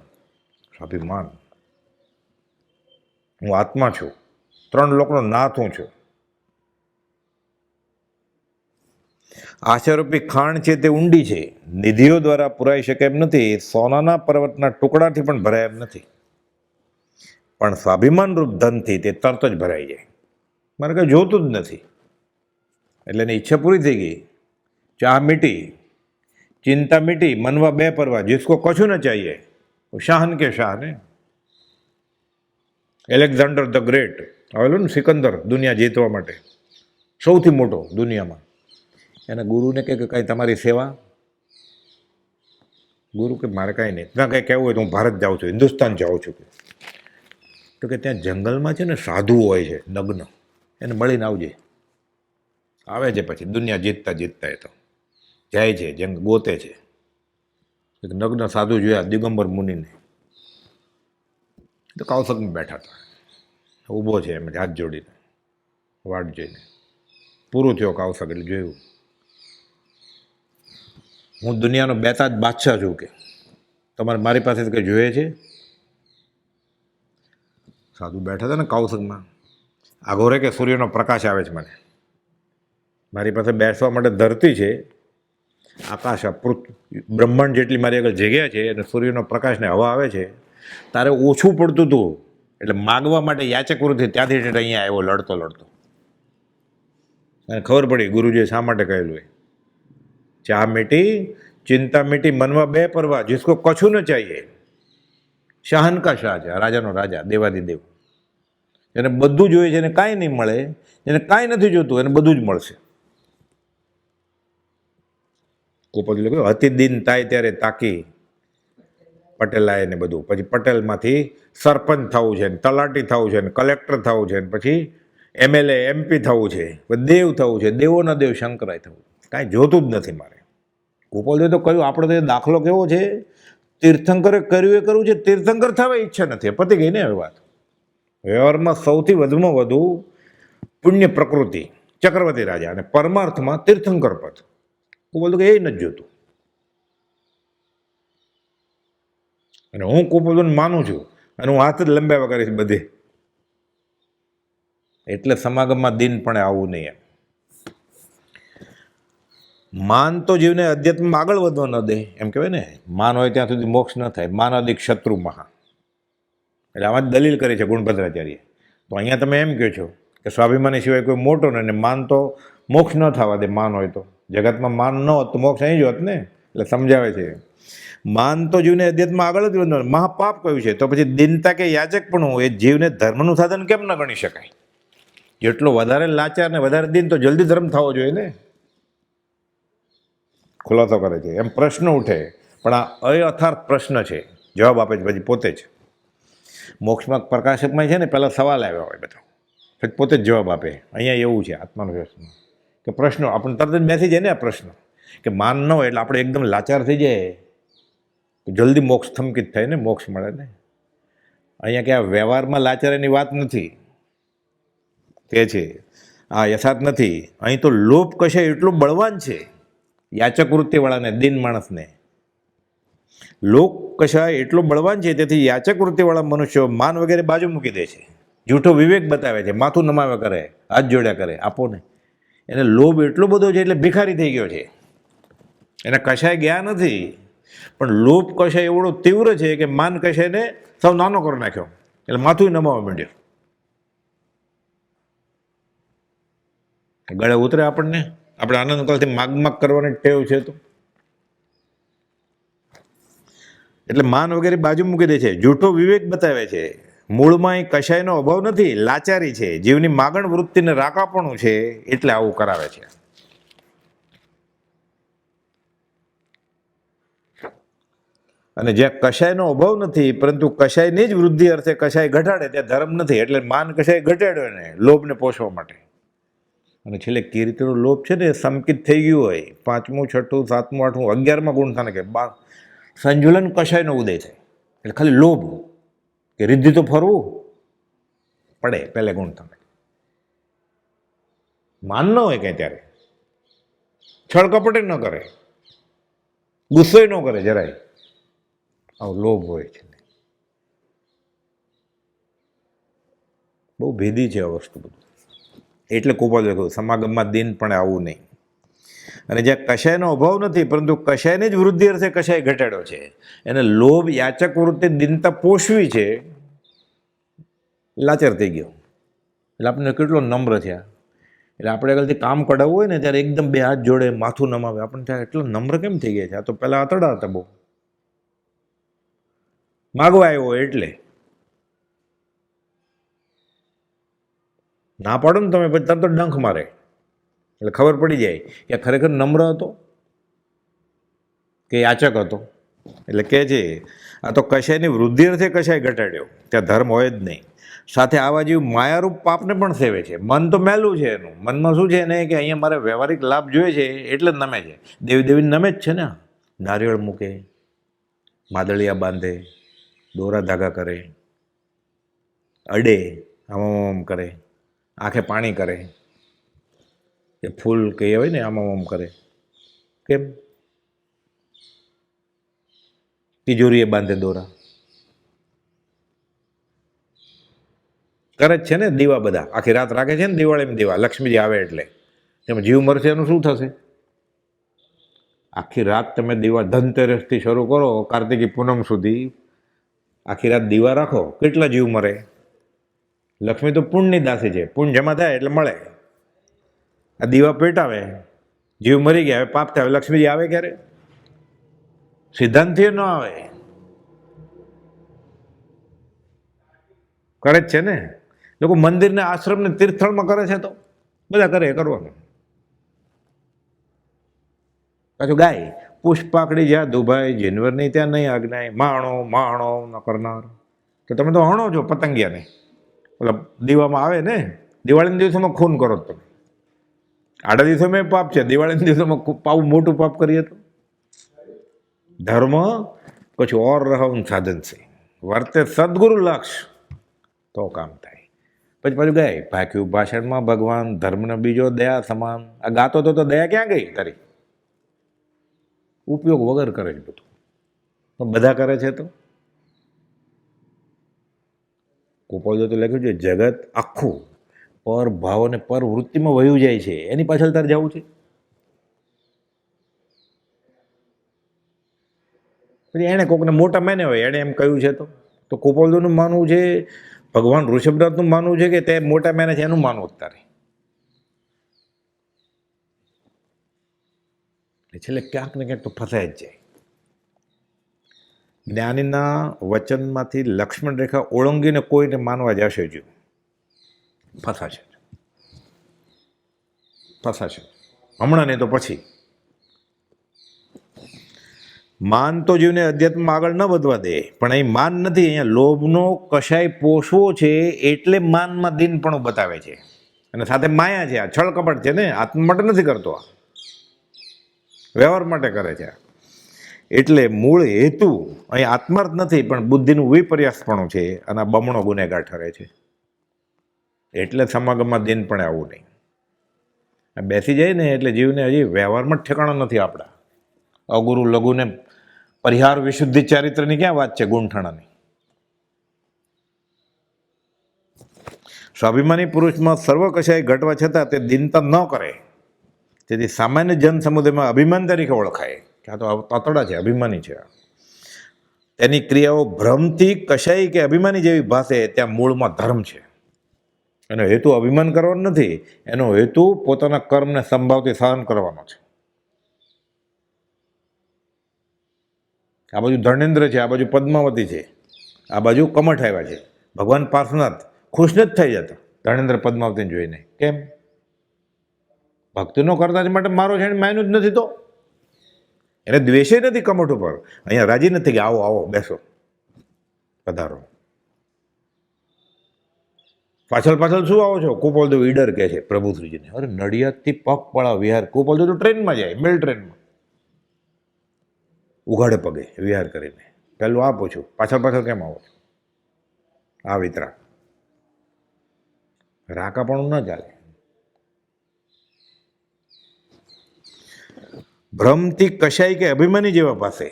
સ્વાભિમાન, હું આત્મા છું, 3 લોકનો નાથ હું છું. આશારૂપી ખાણ છે તે ઊંડી છે, નિધિઓ દ્વારા પુરાઈ શકે એમ નથી, સોનાના પર્વતના ટુકડાથી પણ ભરાય એમ નથી. પણ સ્વાભિમાન રૂપ ધનથી તે તરત જ ભરાઈ જાય. મારે કંઈ જોતું જ નથી, એટલે એની ઈચ્છા પૂરી થઈ ગઈ. ચાહ મીટી, ચિંતા મીટી, મનવા બે પરવા, जिसको કશું ન ચાહીએ શાહન કે શાહ ને. એલેક્ઝાન્ડર ધ ગ્રેટ આવેલો ને, સિકંદર, દુનિયા જીતવા માટે સૌથી મોટો દુનિયામાં. એના ગુરુને કહે કે કાંઈ તમારી સેવા, ગુરુ કે મારે કાંઈ નહીં, ત્યાં કંઈ કહેવું હોય તો હું ભારત જાઉં છું, હિન્દુસ્તાન જાઉં છું. તો કે ત્યાં જંગલમાં છે ને સાધુ હોય છે નગ્ન, એને મળીને આવજે. આવે છે પછી દુનિયા જીતતા જીતતા એ તો જાય છે, જંગ ગોતે છે. એક નગ્ન સાધુ જોયા દિગંબર મુનિને, તો કૌશકમાં બેઠા હતા, ઊભો છે એમ હાથ જોડીને વાટ જોઈને. પૂરું થયો કૌશક એટલે જોયું, હું દુનિયાનો બેતાજ બાદશાહ છું, કે તમારે મારી પાસે કંઈ જોઈએ છે? સાધુ બેઠા હતા ને કૌશકમાં, આઘોરે કે સૂર્યનો પ્રકાશ આવે છે મને, મારી પાસે બેસવા માટે ધરતી છે, આકાશ બ્રહ્માંડ જેટલી મારી આગળ જગ્યા છે, અને સૂર્યનો પ્રકાશને હવા આવે છે. તારે ઓછું પડતું હતું એટલે માગવા માટે યાચક વૃત્તિ ત્યાંથી અહીંયા આવ્યો લડતો લડતો. અને ખબર પડી ગુરુજીએ શા માટે કહેલું એ, ચા મીઠી ચિંતા મીઠી મનમાં બે પરવા, जिसको કછું ન ચાહીએ. શાહન કા શાહ છે, રાજાનો રાજા, દેવાદિદેવ. એને બધું જોઈએ છે, એને કાંઈ નહીં મળે, એને કાંઈ નથી જોતું, એને બધું જ મળશે. કોપોજી લખ્યું, અતિ દિન થાય ત્યારે તાકી પટેલ આય ને બધું. પછી પટેલમાંથી સરપંચ થવું છે, ને તલાટી થવું છે, ને કલેક્ટર થવું છે, ને પછી MLA MP થવું છે, દેવ થવું છે, દેવોના દેવ શંકરાય થવું. કાંઈ જોતું જ નથી મારે. ગોપાલદેવ તો કહ્યું, આપણો તો દાખલો કેવો છે, તીર્થંકરે કર્યું એ કરવું છે, તીર્થંકર થવા ઈચ્છા નથી, પતી ગઈ ને હવે વાત. વ્યવહારમાં સૌથી વધુમાં વધુ પુણ્ય પ્રકૃતિ ચક્રવર્તી રાજા, અને પરમાર્થમાં તીર્થંકર પદ. ગોપાલ કે એ નથી જોતું. અને હું કુપોલને માનું છું, અને હું હાથ જ લંબાવ્યા કરીશ બધે. એટલે સમાગમમાં દિનપણે આવવું નહીં. એમ માન તો જીવને અધ્યાત્મમાં આગળ વધવા ન દે, એમ કહેવાય ને, માન હોય ત્યાં સુધી મોક્ષ ન થાય. માન અધિક શત્રુ મહા, એટલે આમાં જ દલીલ કરી છે ગુણભદ્રાચાર્ય. તો અહીંયા તમે એમ કહો છો કે સ્વાભિમાની સિવાય કોઈ મોટો ને, માન તો મોક્ષ ન થવા દે. માન હોય તો જગતમાં માન ન હોત તો મોક્ષ અહીં જ હોત ને. એટલે સમજાવે છે, માન તો જીવને અધ્યાત્મમાં આગળ જ વધવાનું, મહાપાપ કહ્યું છે. તો પછી દિનતા કે યાચક પણ એ જીવને ધર્મનું સાધન કેમ ન ગણી શકાય? જેટલો વધારે લાચાર ને વધારે દિન તો જલ્દી ધર્મ થવો જોઈએ ને. ખુલાસો કરે છે, એમ પ્રશ્ન ઉઠે, પણ આ અયથાર્થ પ્રશ્ન છે. જવાબ આપે છે પછી પોતે જ. મોક્ષમાં પ્રકાશકમાં છે ને પહેલાં સવાલ આવ્યા હોય બધા, પછી પોતે જ જવાબ આપે. અહીંયા એવું છે આત્માનો પ્રશ્ન, કે પ્રશ્નો આપણને તરત જ બેસી જાય ને આ પ્રશ્ન, કે માન ન હોય એટલે આપણે એકદમ લાચાર થઈ જાય, જલ્દી મોક્ષ થમકિત થાય ને, મોક્ષ મળે ને. અહીંયા કે આ વ્યવહારમાં લાચારીની વાત નથી, તે છે આ યથાર્થ નથી. અહીં તો લોભ કશે એટલું બળવાન છે યાચક વૃત્તિવાળાને, દિન માણસને. લોક કશાય એટલો બળવાન છે, તેથી યાચક વૃત્તિવાળા મનુષ્યો માન વગેરે બાજુ મૂકી દે છે, જૂઠો વિવેક બતાવે છે, માથું નમાવ્યા કરે, હાથ જોડ્યા કરે, આપો ને. એને લોભ એટલો બધો છે એટલે ભિખારી થઈ ગયો છે. એને કશાય ગયા નથી, પણ લોભ કશાય એવડો તીવ્ર છે કે માન કશાયને સૌ નાનો કરી નાખ્યો, એટલે માથું નમાવવા માંડ્યો. ગળે ઉતરે આપણને, આપણે આનંદકાળથી માગ કરવાની ટેવ છે તો. એટલે માન વગેરે બાજુ મૂકી દે છે, જૂઠો વિવેક બતાવે છે. મૂળમાં કશાયનો અભાવ નથી, લાચારી છે, જીવની માગણ વૃત્તિને રાકાપણું છે, એટલે આવું કરાવે છે. અને જ્યાં કશાયનો અભાવ નથી, પરંતુ કશાયની જ વૃદ્ધિ અર્થે કશાય ઘટાડે, ત્યાં ધર્મ નથી. એટલે માન કશાય ઘટાડ્યો ને લોભને પોષવા માટે. અને છેલ્લે કીર્તિનો લોભ છે ને સંકિત થઈ ગયું હોય, 5મું 6ઠું 7મું 8મું 11મા ગુણ થાને કે સંજુલન કશાયનો ઉદય થાય. એટલે ખાલી લોભ કે રિદ્ધિ તો ફરવું પડે પહેલે ગુણ થાને. માન ન હોય કંઈ ત્યારે, છળકપટે ન કરે, ગુસ્સો ન કરે જરાય, આવો લોભ હોય છે. બહુ ભેદી છે આ વસ્તુ બધું. એટલે કુપાલ લખ્યું, સમાગમમાં દિન પણ આવવું નહીં. અને જ્યાં કશાયનો અભાવ નથી, પરંતુ કશાયની જ વૃદ્ધિ અર્થે કશાય ઘટાડ્યો છે. એને લોભ યાચક વૃત્તિ દિનતા પોષવી છે, લાચાર થઈ ગયો. એટલે આપણને કેટલો નમ્ર થયા. એટલે આપણે આગળથી કામ કઢાવવું હોય ને ત્યારે એકદમ બે હાથ જોડે, માથું નમાવે. આપણને ત્યાં એટલો નમ્ર કેમ થઈ ગયા છે? આ તો પહેલાં આતડા હતા બહુ, માગવા આવ્યો એટલે. ના પાડો ને તમે પછી તરત ડંખ મારે, એટલે ખબર પડી જાય કે ખરેખર નમ્ર હતો કે યાચક હતો. એટલે કહે છે આ તો કશાયની વૃદ્ધિ અર્થે કશાય ઘટાડ્યો, ત્યાં ધર્મ હોય જ નહીં. સાથે આવા જેવું માયારૂપ પાપને પણ સેવે છે. મન તો મેલું છે એનું. મનમાં શું છે ને કે અહીંયા મારે વ્યવહારિક લાભ જોઈએ છે એટલે જ નમે છે. દેવી દેવીને નમે જ છે ને. નારિયેળ મૂકે, માદળિયા બાંધે, દોરા ધાગા કરે, અડે, આમ કરે, આંખે પાણી કરે, એ ફૂલ કહીએ હોય ને આમ કરે. કેમ? તિજોરીએ બાંધે દોરા. કરે જ છે ને દીવા બધા. આખી રાત રાખે છે ને દિવાળીમાં દીવા, લક્ષ્મીજી આવે એટલે. એમાં જીવ મરશે એનું શું થશે? આખી રાત તમે દીવા ધનતેરસથી શરૂ કરો કાર્તિકી પૂનમ સુધી, આખી રાત દીવા રાખો, કેટલા જીવ મરે? લક્ષ્મી તો પુણ્યની દાસી છે. પુણ્ય જમા થાય એટલે મળે. આ દીવા પેટાવે, જીવ મરી ગયા, હવે પાપ થાય, લક્ષ્મીજી આવે ક્યારે? સિદ્ધાંતથી ન આવે. કરે જ છે ને લોકો. મંદિરને આશ્રમને તીર્થળમાં કરે છે તો બધા કરે, કરવાનું. પાછું ગાય પુષ્પાકડી જ્યાં દુભાઈ જીનવરની ત્યાં નહીં આજ્ઞાય, માણો માણો ન કરનાર. તો તમે તો હણો છો પતંગિયાને. ઓલા દીવામાં આવે ને, દિવાળીના દિવસોમાં ખૂન કરો તમે. આડા દિવસોમાં પાપ છે, દિવાળીના દિવસોમાં પાવું મોટું પાપ કરીએ તો. ધર્મ કશું ઓર રહું સાધન છે, વર્તે સદગુરુ લક્ષ તો કામ થાય. પછી પાછું ગાય ભાખ્યું ભાષણમાં ભગવાન ધર્મને બીજો દયા સમાન. આ ગાતો તો દયા ક્યાં ગઈ તારી? ઉપયોગ વગર કરે છે બધું. પણ બધા કરે છે તો. ગોપાલજો તો લખ્યું છે જગત આખું પર ભાવ અને પર વૃત્તિમાં વયું જાય છે, એની પાછળ તારે જવું છે. પછી એણે કોકને મોટા માને હોય, એણે એમ કહ્યું છે તો ગોપાલજોનું માનવું છે, ભગવાન ઋષભનાથનું માનવું છે કે તે મોટા માને છે એનું માનવું તારે. છેલ્લે ક્યાંક ને ક્યાંક તો ફસાય જ જાય. જ્ઞાનીના વચનમાંથી લક્ષ્મણ રેખા ઓળંગીને કોઈને માનવા જશે જ ફસાશે. હમણાં નહીં તો પછી. માન તો જીવને અધ્યાત્મમાં આગળ ન વધવા દે, પણ અહીં માન નથી. અહીંયા લોભનો કશાય પોષવો છે એટલે માનમાં દીનપણું બતાવે છે. અને સાથે માયા છે, આ છળ કપટ છે ને, આત્મા માટે નથી કરતો, આ વ્યવહાર માટે કરે છે. એટલે મૂળ હેતુ અહીં આત્માર્થ નથી, પણ બુદ્ધિનું વિપર્યાસપણું છે, અને આ બમણો ગુનેગાર ઠરે છે. એટલે સમાગમમાં દિનપણે આવવું નહીં. આ બેસી જાય ને એટલે જીવને હજી વ્યવહારમાં જ ઠેકાણો નથી આપણા. અગુરુ લઘુને પરિહાર વિશુદ્ધિ ચારિત્રની ક્યાં વાત છે ગુંઠાણાની? સ્વાભિમાની પુરુષમાં સર્વ કશાય ઘટવા છતાં તે દિનતા ન કરે, તેથી સામાન્ય જન સમુદાયમાં અભિમાન તરીકે ઓળખાય કે આ તો તતડા છે, અભિમાની છે. તેની ક્રિયાઓ ભ્રમથી કશાય કે અભિમાની જેવી ભાષે, ત્યાં મૂળમાં ધર્મ છે. એનો હેતુ અભિમાન કરવાનો નથી, એનો હેતુ પોતાના કર્મને સંભાવથી સહન કરવાનો છે. આ બાજુ ધર્મેન્દ્ર છે, આ બાજુ પદ્માવતી છે, આ બાજુ કમઠ આવ્યા છે. ભગવાન પાર્થનાથ ખુશ જ થઈ જતા ધર્મેન્દ્ર પદ્માવતીને જોઈને. કેમ? ભક્તિનો કરતા જ માટે મારો છે માયનું જ નથી. તો એને દ્વેષે નથી કમઠ ઉપર. અહીંયા રાજી નથી કે આવો આવો બેસો પધારો. પાછળ શું આવો છો? ગોપાલદેવ ઈડર કહે છે પ્રભુશ્રીજીને. અરે નડિયાદથી પગપાળા વિહાર. ગોપાલદેવ તો ટ્રેનમાં જાય, મેલ ટ્રેનમાં, ઉઘાડે પગે વિહાર કરીને. પહેલું આ પૂછું, પાછળ કેમ આવો છો? આ વિતરા રાકાપણું ન ચાલે. ભ્રમથી કશાય કે અભિમાની જેવા પાસે,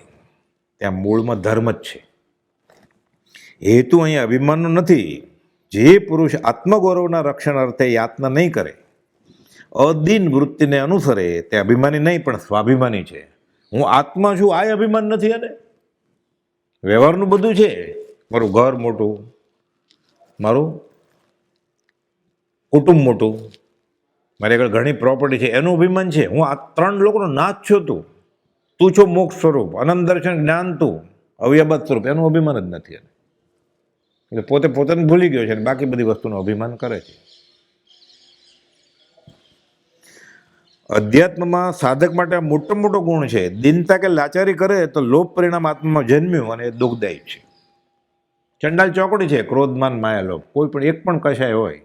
ત્યાં મૂળમાં ધર્મ જ છે. હેતુ અહીંયા અભિમાનનો નથી. જે પુરુષ આત્મગૌરવના રક્ષણ અર્થે યાતના નહીં કરે, અદીન વૃત્તિને અનુસરે, તે અભિમાની નહીં પણ સ્વાભિમાની છે. હું આત્મા છું આ અભિમાન નથી. અને વ્યવહારનું બધું છે, મારું ઘર મોટું, મારું કુટુંબ મોટું, મારી આગળ ઘણી પ્રોપર્ટી છે, એનું અભિમાન છે. હું આ 3 લોકોનો નાથ છું. તું છો મોક્ષ સ્વરૂપ, અનંત દર્શન જ્ઞાન, તું અવ્યબત સ્વરૂપ, એનું અભિમાન જ નથી. એટલે પોતાને ભૂલી ગયો છે અને બાકી બધી વસ્તુનું અભિમાન કરે છે. અધ્યાત્મમાં સાધક માટે આ મોટો ગુણ છે. દિનતા કે લાચારી કરે તો લોભ પરિણામ આત્મામાં જન્મ્યું અને એ દુઃખદાયી છે. ચંડાલ ચોકડી છે, ક્રોધમાન માયા લોભ, કોઈ પણ એક પણ કશાય હોય,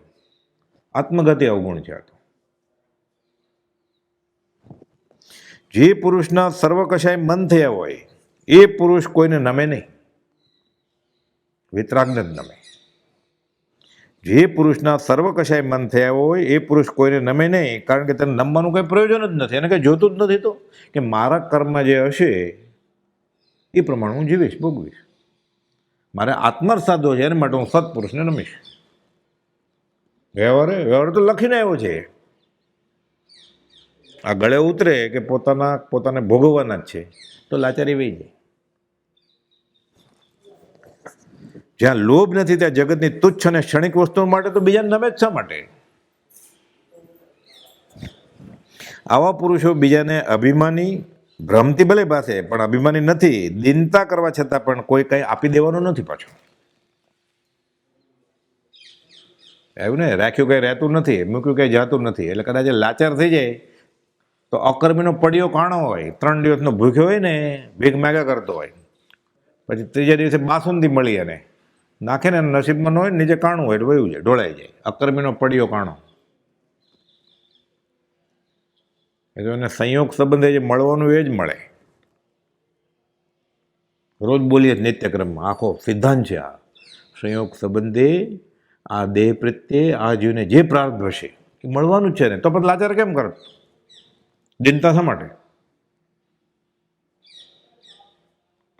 આત્મગતિ અવગુણ છે. જે પુરુષના સર્વ કશાય મન થયા હોય એ પુરુષ કોઈને નમે નહીં, વિતરાગને જ નમે. જે પુરુષના સર્વ કશાય મન થયા હોય એ પુરુષ કોઈને નમે નહીં, કારણ કે તેને નમવાનું કંઈ પ્રયોજન જ નથી, એને કંઈ જોતું જ નથી. તો કે મારા કર્મ જે હશે એ પ્રમાણે હું જીવીશ, ભોગવીશ. મારે આત્મર સાધવો છે, એના માટે હું સત્પુરુષને નમીશ. વ્યવહાર તો લખીને આવ્યો છે, આ ગળે ઉતરે કે પોતાને ભોગવવાના જ છે, તો લાચારી વહી જાય. જ્યાં લોભ નથી ત્યાં જગતની તુચ્છ અને ક્ષણિક વસ્તુઓ માટે તો બીજાને નમે જ શા માટે? આવા પુરુષો બીજાને અભિમાની ભ્રમથી ભલે ભાસે પણ અભિમાની નથી. દિનતા કરવા છતાં પણ કોઈ કંઈ આપી દેવાનું નથી પાછું. એવું ને, રાખ્યું કંઈ રહેતું નથી, મૂક્યું કંઈ જાતું નથી. એટલે કદાચ લાચાર થઈ જાય તો અકર્મીનો પડિયો કાણો હોય, 3 દિવસનો ભૂખ્યો હોય ને, ભીખ માગ્યા કરતો હોય, પછી ત્રીજા દિવસે બાસુંદી મળી અને નાખે ને નસીબમાં ન હોય, નીચે કાણું હોય એટલે વયું જાય, ઢોળાઈ જાય. અકર્મીનો પડિયો કાણો. એ તો એને સંયોગ સંબંધે જે મળવાનું એ જ મળે. રોજ બોલીએ નિત્યક્રમમાં, આખો સિદ્ધાંત છે આ. સંયોગ સંબંધે આ દેહ પ્રત્યે આ જીવને જે પ્રાર્થ હશે એ મળવાનું જ છે ને, તો પછી લાચાર કેમ કરે? દિનતા શા માટે?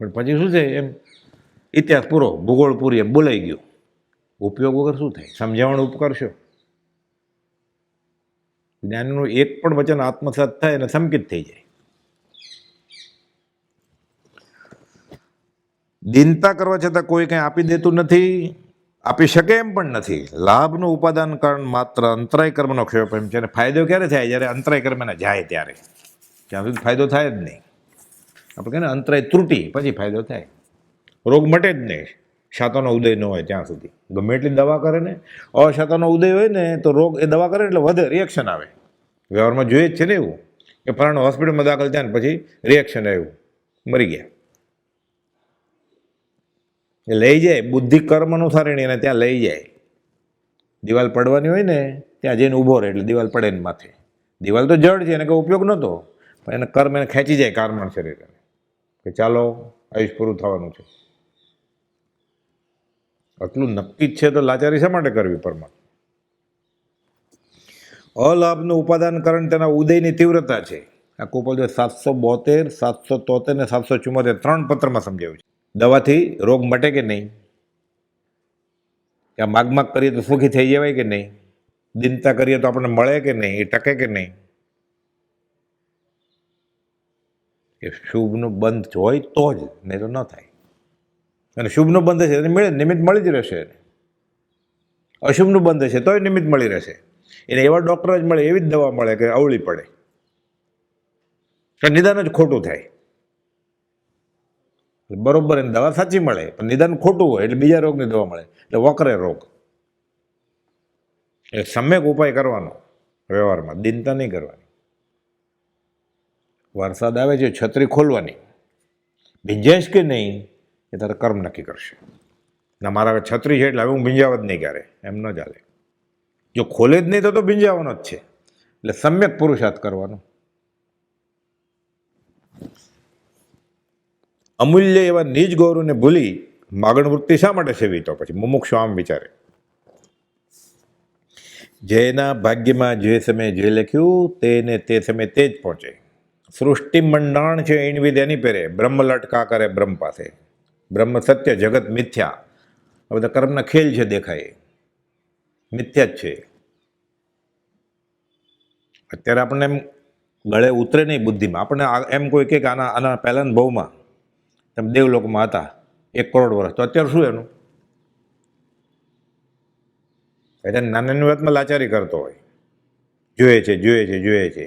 પણ પછી શું છે, એમ ઇતિહાસ પૂરો, ભૂગોળ પૂરી, એમ બોલાઈ ગયું. ઉપયોગ વગર શું થાય? સમજાવવાનો ઉપકાર શું? જ્ઞાનનું એક પણ વચન આત્મસાત થાય અને સંકિત થઈ જાય. દિનતા કરવા છતાં કોઈ કંઈ આપી દેતું નથી, આપી શકે એમ પણ નથી. લાભનું ઉપાદાન કારણ માત્ર અંતરાય કર્મનો ક્ષેપ એમ છે. અને ફાયદો ક્યારે થાય? જ્યારે અંતરાય કર્મના જાય ત્યારે. ત્યાં સુધી ફાયદો થાય જ નહીં. આપણે કહીએ ને અંતરાય ત્રુટી, પછી ફાયદો થાય. રોગ મટે જ નહીં શાતાનો ઉદય ન હોય ત્યાં સુધી. ગમે એટલી દવા કરે ને, અશાતાનો ઉદય હોય ને તો રોગ એ દવા કરે એટલે વધે, રિએક્શન આવે. વ્યવહારમાં જોઈએ જ છે ને એવું, કે ફલાણા હોસ્પિટલમાં દાખલ થયા ને પછી રિએક્શન આવ્યું, મરી ગયા. એ લઈ જાય, બુદ્ધિ કર્મ અનુસારીણી એને ત્યાં લઈ જાય. દિવાલ પડવાની હોય ને ત્યાં જઈને ઊભો રહે એટલે દિવાલ પડે ને માથે. દિવાલ તો જડ છે, એને કંઈ ઉપયોગ નહોતો, પણ એને કર્મ એને ખેંચી જાય કારમણ શરીર, કે ચાલો આયુષ પૂરું થવાનું છે. આટલું નક્કી જ છે તો લાચારી શા માટે કરવી? પરમાત્મા અલાભનું ઉપાદાન કારણ તેના ઉદયની તીવ્રતા છે. આ કોપલ 772, 773 ને 774 3 પત્રમાં સમજાવ્યું છે. દવાથી રોગ મટે કે નહીં? કે માગ કરીએ તો સુખી થઈ જવાય કે નહીં? દિનતા કરીએ તો આપણને મળે કે નહીં? એ ટકે કે નહીં? એ શુભનું બંધ હોય તો જ, નહીં તો ન થાય. અને શુભનો બંધ હશે એને મળે, નિમિત્ત મળી જ રહેશે. અશુભનું બંધ હશે તોય નિમિત્ત મળી રહેશે. એને એવા ડૉક્ટર જ મળે, એવી જ દવા મળે કે અવળી પડે, નિદાન જ ખોટું થાય. બરોબર એને દવા સાચી મળે પણ નિદાન ખોટું હોય એટલે બીજા રોગની દવા મળે, એટલે વકરે રોગ. એ સમ્યક ઉપાય કરવાનો વ્યવહારમાં, દિનતા નહીં કરવાની. વરસાદ આવે છે, છત્રી ખોલવાની, ભીંજાઈશ કે નહીં એ તારે કર્મ નક્કી કરશે. ના મારા છત્રી છે એટલે હવે હું ભીંજાવ જ નહીં ક્યારે, એમ ન ચાલે. જો ખોલે જ નહીં તો ભીંજાવાનો જ છે. એટલે સમ્યક પુરુષાર્થ કરવાનો. અમૂલ્ય એવા નિજ ગૌરવને ભૂલી માગણ વૃત્તિ શા માટે સેવી? તો પછી મુમુક્ષુ આમ વિચારે, જેના ભાગ્યમાં જે સમયે જે લખ્યું તેને તે સમયે તે જ પહોંચે. સૃષ્ટિ મંડાણ છે એની એની પેરે, બ્રહ્મ લટકા કરે બ્રહ્મ પાસે. બ્રહ્મ સત્ય, જગત મિથ્યા. આ બધા કર્મના ખેલ છે, દેખાય મિથ્યા જ છે. અત્યારે આપણને એમ ગળે ઉતરે નહીં બુદ્ધિમાં. આપણને એમ કોઈ કે આના પહેલાના ભાવમાં તમે દેવલોકમાં હતા 1 કરોડ વર્ષ, તો અત્યારે શું એનું? એટલે નાની વાતમાં લાચારી કરતો હોય, જોઈએ છે.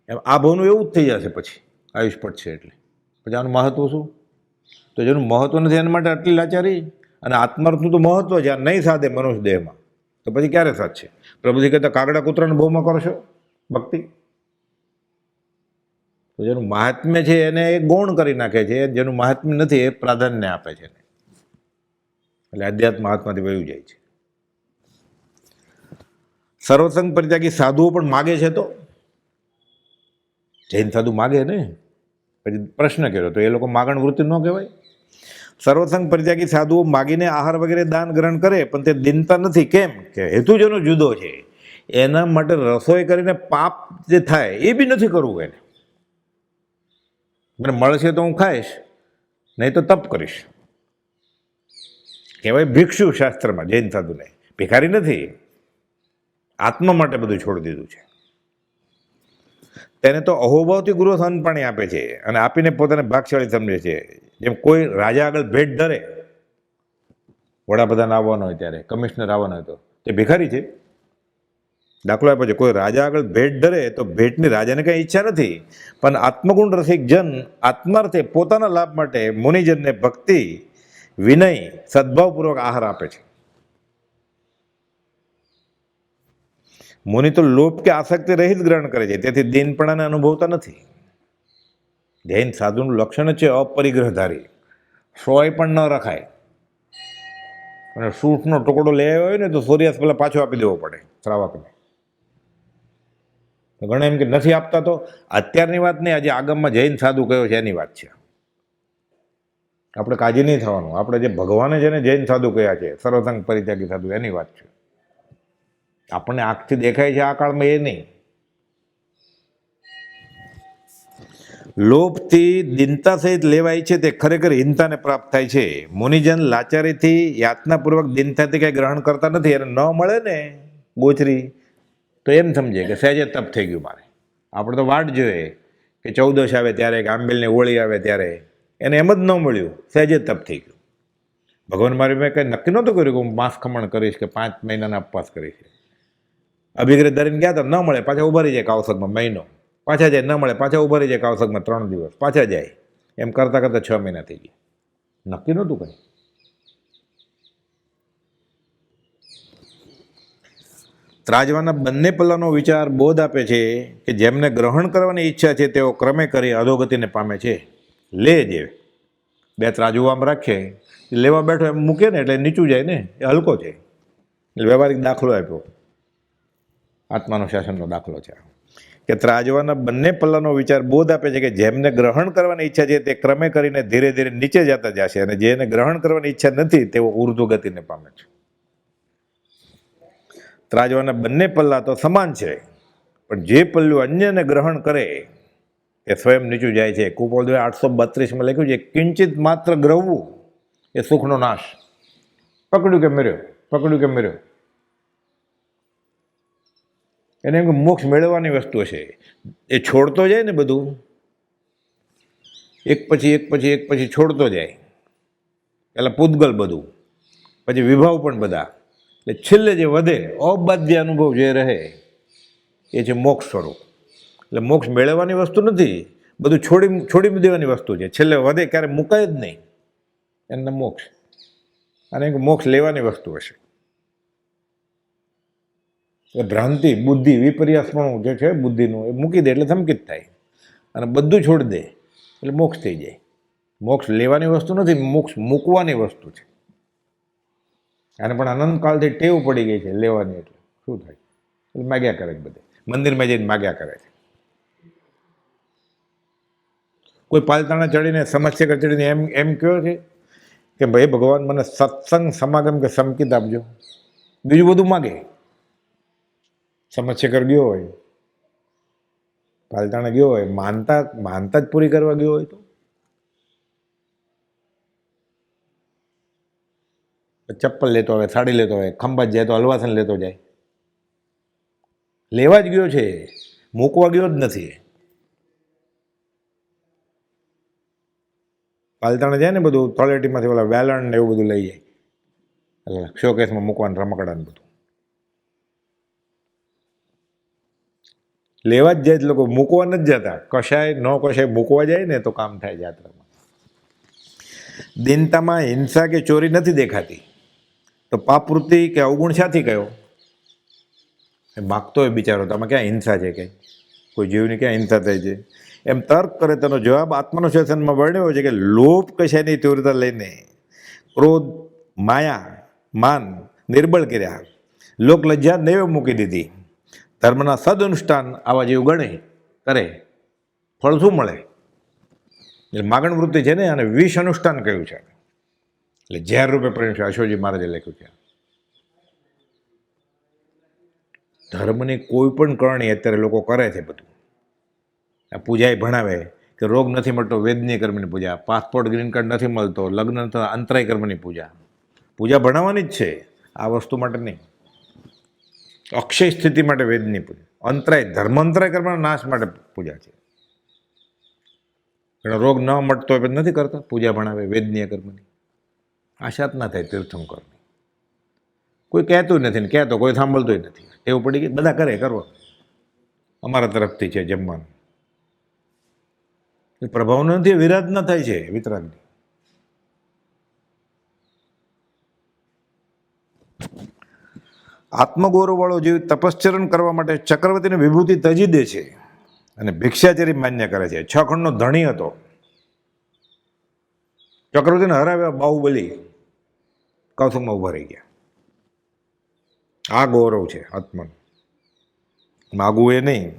એમ આ ભાવનું એવું જ થઈ જશે પછી આયુષ પડશે એટલે. પછી આનું મહત્વ શું? તો જેનું મહત્વ નથી એના માટે આટલી લાચારી. અને આત્માર્થનું તો મહત્વ છે, આ નહીં સાધે મનુષ્ય દેહમાં. તો પછી ક્યારે સાચશે? પ્રભુજી કહેતા કાગડા કૂતરાને ભાવમાં કરશો ભક્તિ? તો જેનું મહાત્મ્ય છે એને એ ગૌણ કરી નાખે છે, જેનું મહાત્મ્ય નથી એ પ્રાધાન્ય આપે છે, એટલે અધ્યાત્મ આત્માથી વયું જાય છે. સર્વસંગ પરિત્યાગી સાધુઓ પણ માગે છે, તો જૈન સાધુ માગે ને, પછી પ્રશ્ન કર્યો તો એ લોકો માગણ વૃત્તિ ન કહેવાય? સર્વસંગ પરિત્યાગી સાધુઓ માગીને આહાર વગેરે દાન ગ્રહણ કરે, પણ તે દિનતા નથી. કેમ કે હેતુ જેનો જુદો છે. એના માટે રસોઈ કરીને પાપ જે થાય એ બી નથી કરવું એને. મને મળશે તો હું ખાઈશ, નહીં તો તપ કરીશ. કહેવાય ભિક્ષુ શાસ્ત્રમાં જૈન સાધુને, ભિખારી નથી. આત્મા માટે બધું છોડી દીધું છે. તેને તો અહોભાવથી ગૃહ પાણી આપે છે અને આપીને પોતાને ભાગશાળી સમજે છે. જેમ કોઈ રાજા આગળ ભેટ ધરે, વડાપ્રધાન આવવાનો હોય ત્યારે, કમિશનર આવવાનો હોય તો તે ભિખારી છે. દાખલો આપ્યો છે, કોઈ રાજા આગળ ભેટ ધરે તો ભેટની રાજાને કંઈ ઈચ્છા નથી, પણ આત્મગુણ રસિક જન આત્માર્થે પોતાના લાભ માટે મુનિજનને ભક્તિ, વિનય, સદભાવપૂર્વક આહાર આપે છે. મુનિ તો લોભ કે આસક્તિ રહિત ગ્રહણ કરે છે, તેથી દીનપણાને અનુભવતા નથી. જૈન સાધુનું લક્ષણ છે અપરિગ્રહધારી. સોય પણ ન રખાય, અને સૂંઠનો ટુકડો લઈ આવ્યો હોય ને તો સૂર્યાસ્ત પહેલાં પાછો આપી દેવો પડે શ્રાવકને. ઘણા એમ કે નથી આપતા, તો અત્યારની વાત નહીં, આજે આગમમાં જૈન સાધુ કયો છે એની વાત છે. આપણે કાજી નહીં થવાનું. આપણે જે ભગવાને જેને જૈન સાધુ કયા છે, સર્વસંગ પરિત્યાગી સાધુ, એની વાત છે. આપણને આંખથી દેખાય છે આ કાળમાં એ નહીં. લોભથી દિનતા સહિત લેવાય છે તે ખરેખર હીનતાને પ્રાપ્ત થાય છે. મુનિજન લાચારીથી યાતનાપૂર્વક દિનતાથી કંઈ ગ્રહણ કરતા નથી. એને ન મળે ને ગોચરી તો એમ સમજે કે સહેજે તપ થઈ ગયું મારે. આપણે તો વાટ જોઈએ કે 14 આવે ત્યારે, કે આંબેલની હોળી આવે ત્યારે. એને એમ જ ન મળ્યું, સહેજે તપ થઈ ગયું. ભગવાન મારી મેં કંઈ નક્કી નહોતું કર્યું કે હું માંસ ખમણ કરીશ કે 5 મહિનાના ઉપવાસ કરીશ. અભિગ્રહ ધરીને ગયા તો ન મળે, પાછા ઉભા રહી જાય કાવસકમાં મહિનો, પાછા જાય, ન મળે પાછા ઉભા રહી જાય કાવસકમાં 3 દિવસ, પાછા જાય. એમ કરતાં કરતાં 6 મહિના થઈ ગયા. નક્કી નહોતું કંઈ. ત્રાજવાના બંને પલ્લાનો વિચાર બોધ આપે છે કે જેમને ગ્રહણ કરવાની ઈચ્છા છે તેઓ ક્રમે કરી અધોગતિને પામે છે. લે જે 2 ત્રાજુ આમ રાખે, લેવા બેઠો એમ મૂકે ને એટલે નીચું જાય ને, એ હલકો છે. એટલે વ્યવહારિક દાખલો આપ્યો, આત્માનો શાસનનો દાખલો છે કે ત્રાજવાના બંને પલ્લાનો વિચાર બોધ આપે છે કે જેમને ગ્રહણ કરવાની ઈચ્છા છે તે ક્રમે કરીને ધીરે ધીરે નીચે જતા જશે, અને જેને ગ્રહણ કરવાની ઈચ્છા નથી તેઓ ઉર્ધ્વગતિને પામે છે. ત્રાજવાના બંને પલ્લા તો સમાન છે, પણ જે પલ્લું અન્યને ગ્રહણ કરે એ સ્વયં નીચું જાય છે. કુપોલ 832માં લખ્યું છે, કિંચિત માત્ર ગ્રહવું એ સુખનો નાશ. પકડ્યું કે મેર્યો, પકડ્યું કે મેર્યો. એને એમ કે મોક્ષ મેળવવાની વસ્તુ છે. એ છોડતો જાય ને બધું, એક પછી એક પછી એક પછી છોડતો જાય. પહેલાં પૂતગલ બધું, પછી વિભાવ પણ બધા, એટલે છેલ્લે જે વધે અબાધ્ય અનુભવ જે રહે એ છે મોક્ષ સ્વરૂપ. એટલે મોક્ષ મેળવવાની વસ્તુ નથી, બધું છોડી દેવાની વસ્તુ છે. છેલ્લે વધે ક્યારે મુકાય જ નહીં, એમને મોક્ષ. અને મોક્ષ લેવાની વસ્તુ હશે. એ ભ્રાંતિ, બુદ્ધિ, વિપર્યાસપણું જે છે બુદ્ધિનું, એ મૂકી દે એટલે સંકિત થાય, અને બધું છોડી દે એટલે મોક્ષ થઈ જાય. મોક્ષ લેવાની વસ્તુ નથી, મોક્ષ મૂકવાની વસ્તુ છે. આને પણ અનંતકાળથી ટેવ પડી ગઈ છે લેવાની. એટલે શું થાય? એટલે માગ્યા કરે છે બધે, મંદિરમાં જઈને માગ્યા કરે છે. કોઈ પાલતાણા ચડીને સમસ્યા ચડીને એમ કહ્યો છે કે ભાઈ ભગવાન મને સત્સંગ સમાગમ કે સંકિત આપજો, બીજું બધું માગે. સમસ્યા ગયો હોય, પાલતાણા ગયો હોય, માનતા જ પૂરી કરવા ગયો હોય તો ચપ્પલ લેતો હોય, સાડી લેતો હોય, ખંભાત જાય તો હલવાસન લેતો જાય. લેવા જ ગયો છે, મૂકવા ગયો જ નથી. પાલતાણા જાય ને બધું તળેટીમાંથી ઓલા વેલણ ને એવું બધું લઈ જાય, એટલે શોકેસમાં મૂકવાનું રમકડાને બધું લેવા જ જાય. લોકો મૂકવા નથી જતા. કશાય ન કશાય મૂકવા જાય ને તો કામ થાય યાત્રામાં. દિનતામાં હિંસા કે ચોરી નથી દેખાતી, તો પાપવૃત્તિ કે અવગુણ શાથી કયો? એ માગતો હોય બિચારો, તો આમાં ક્યાં હિંસા છે? કંઈ કોઈ જીવની ક્યાં હિંસા થાય છે? એમ તર્ક કરે તેનો જવાબ આત્માનુશાસનમાં વર્ણ્યો છે કે લોભ કશાની તીવ્રતા લઈને ક્રોધ, માયા, માન નિર્બળ કર્યા, લોકલજ્જા નેવે મૂકી દીધી. ધર્મના સદઅનુષ્ઠાન આવા જેવું ગણે કરે, ફળ શું મળે? એટલે માગણ વૃત્તિ છે ને, અને વિષ અનુષ્ઠાન કહ્યું છે, એટલે ઝેર રૂપે પરિણ્યું છે. અશોકજી મહારાજે લખ્યું છે. ધર્મની કોઈ પણ કરણી અત્યારે લોકો કરે છે બધું. આ પૂજાએ ભણાવે કે રોગ નથી મળતો વેદનીય કર્મની પૂજા, પાસપોર્ટ ગ્રીન કાર્ડ નથી મળતો લગ્ન અંતરાય કર્મની પૂજા. પૂજા ભણાવવાની જ છે, આ વસ્તુ માટે નહીં. અક્ષય સ્થિતિ માટે વેદની પૂજા, અંતરાય ધર્માંતરાય કર્મના નાશ માટે પૂજા છે. રોગ ન મળતો હોય નથી કરતા, પૂજા ભણાવે વેદનીય કર્મની. આશા જ ના થાય તીર્થંકરની. કોઈ કહેતું નથી ને કહેતો કોઈ સાંભળતું નથી. એવું પડી ગઈ, બધા કરે, કરવા અમારા તરફથી છે જમવાનું. એ પ્રભાવ નથી, વિરાટ ન થાય છે વિતરાગની. આત્મગૌરવવાળો જીવ તપશ્ચરણ કરવા માટે ચક્રવર્તીની વિભૂતિ તજી દે છે અને ભિક્ષાચરી માન્ય કરે છે. 6 ખંડનો ધણી હતો, ચક્રવર્તીને હરાવ્યા બાહુબલી કૌશુકમાં ઉભા રહી ગયા. આ ગૌરવ છે આત્માનું, માગવું એ નહીં.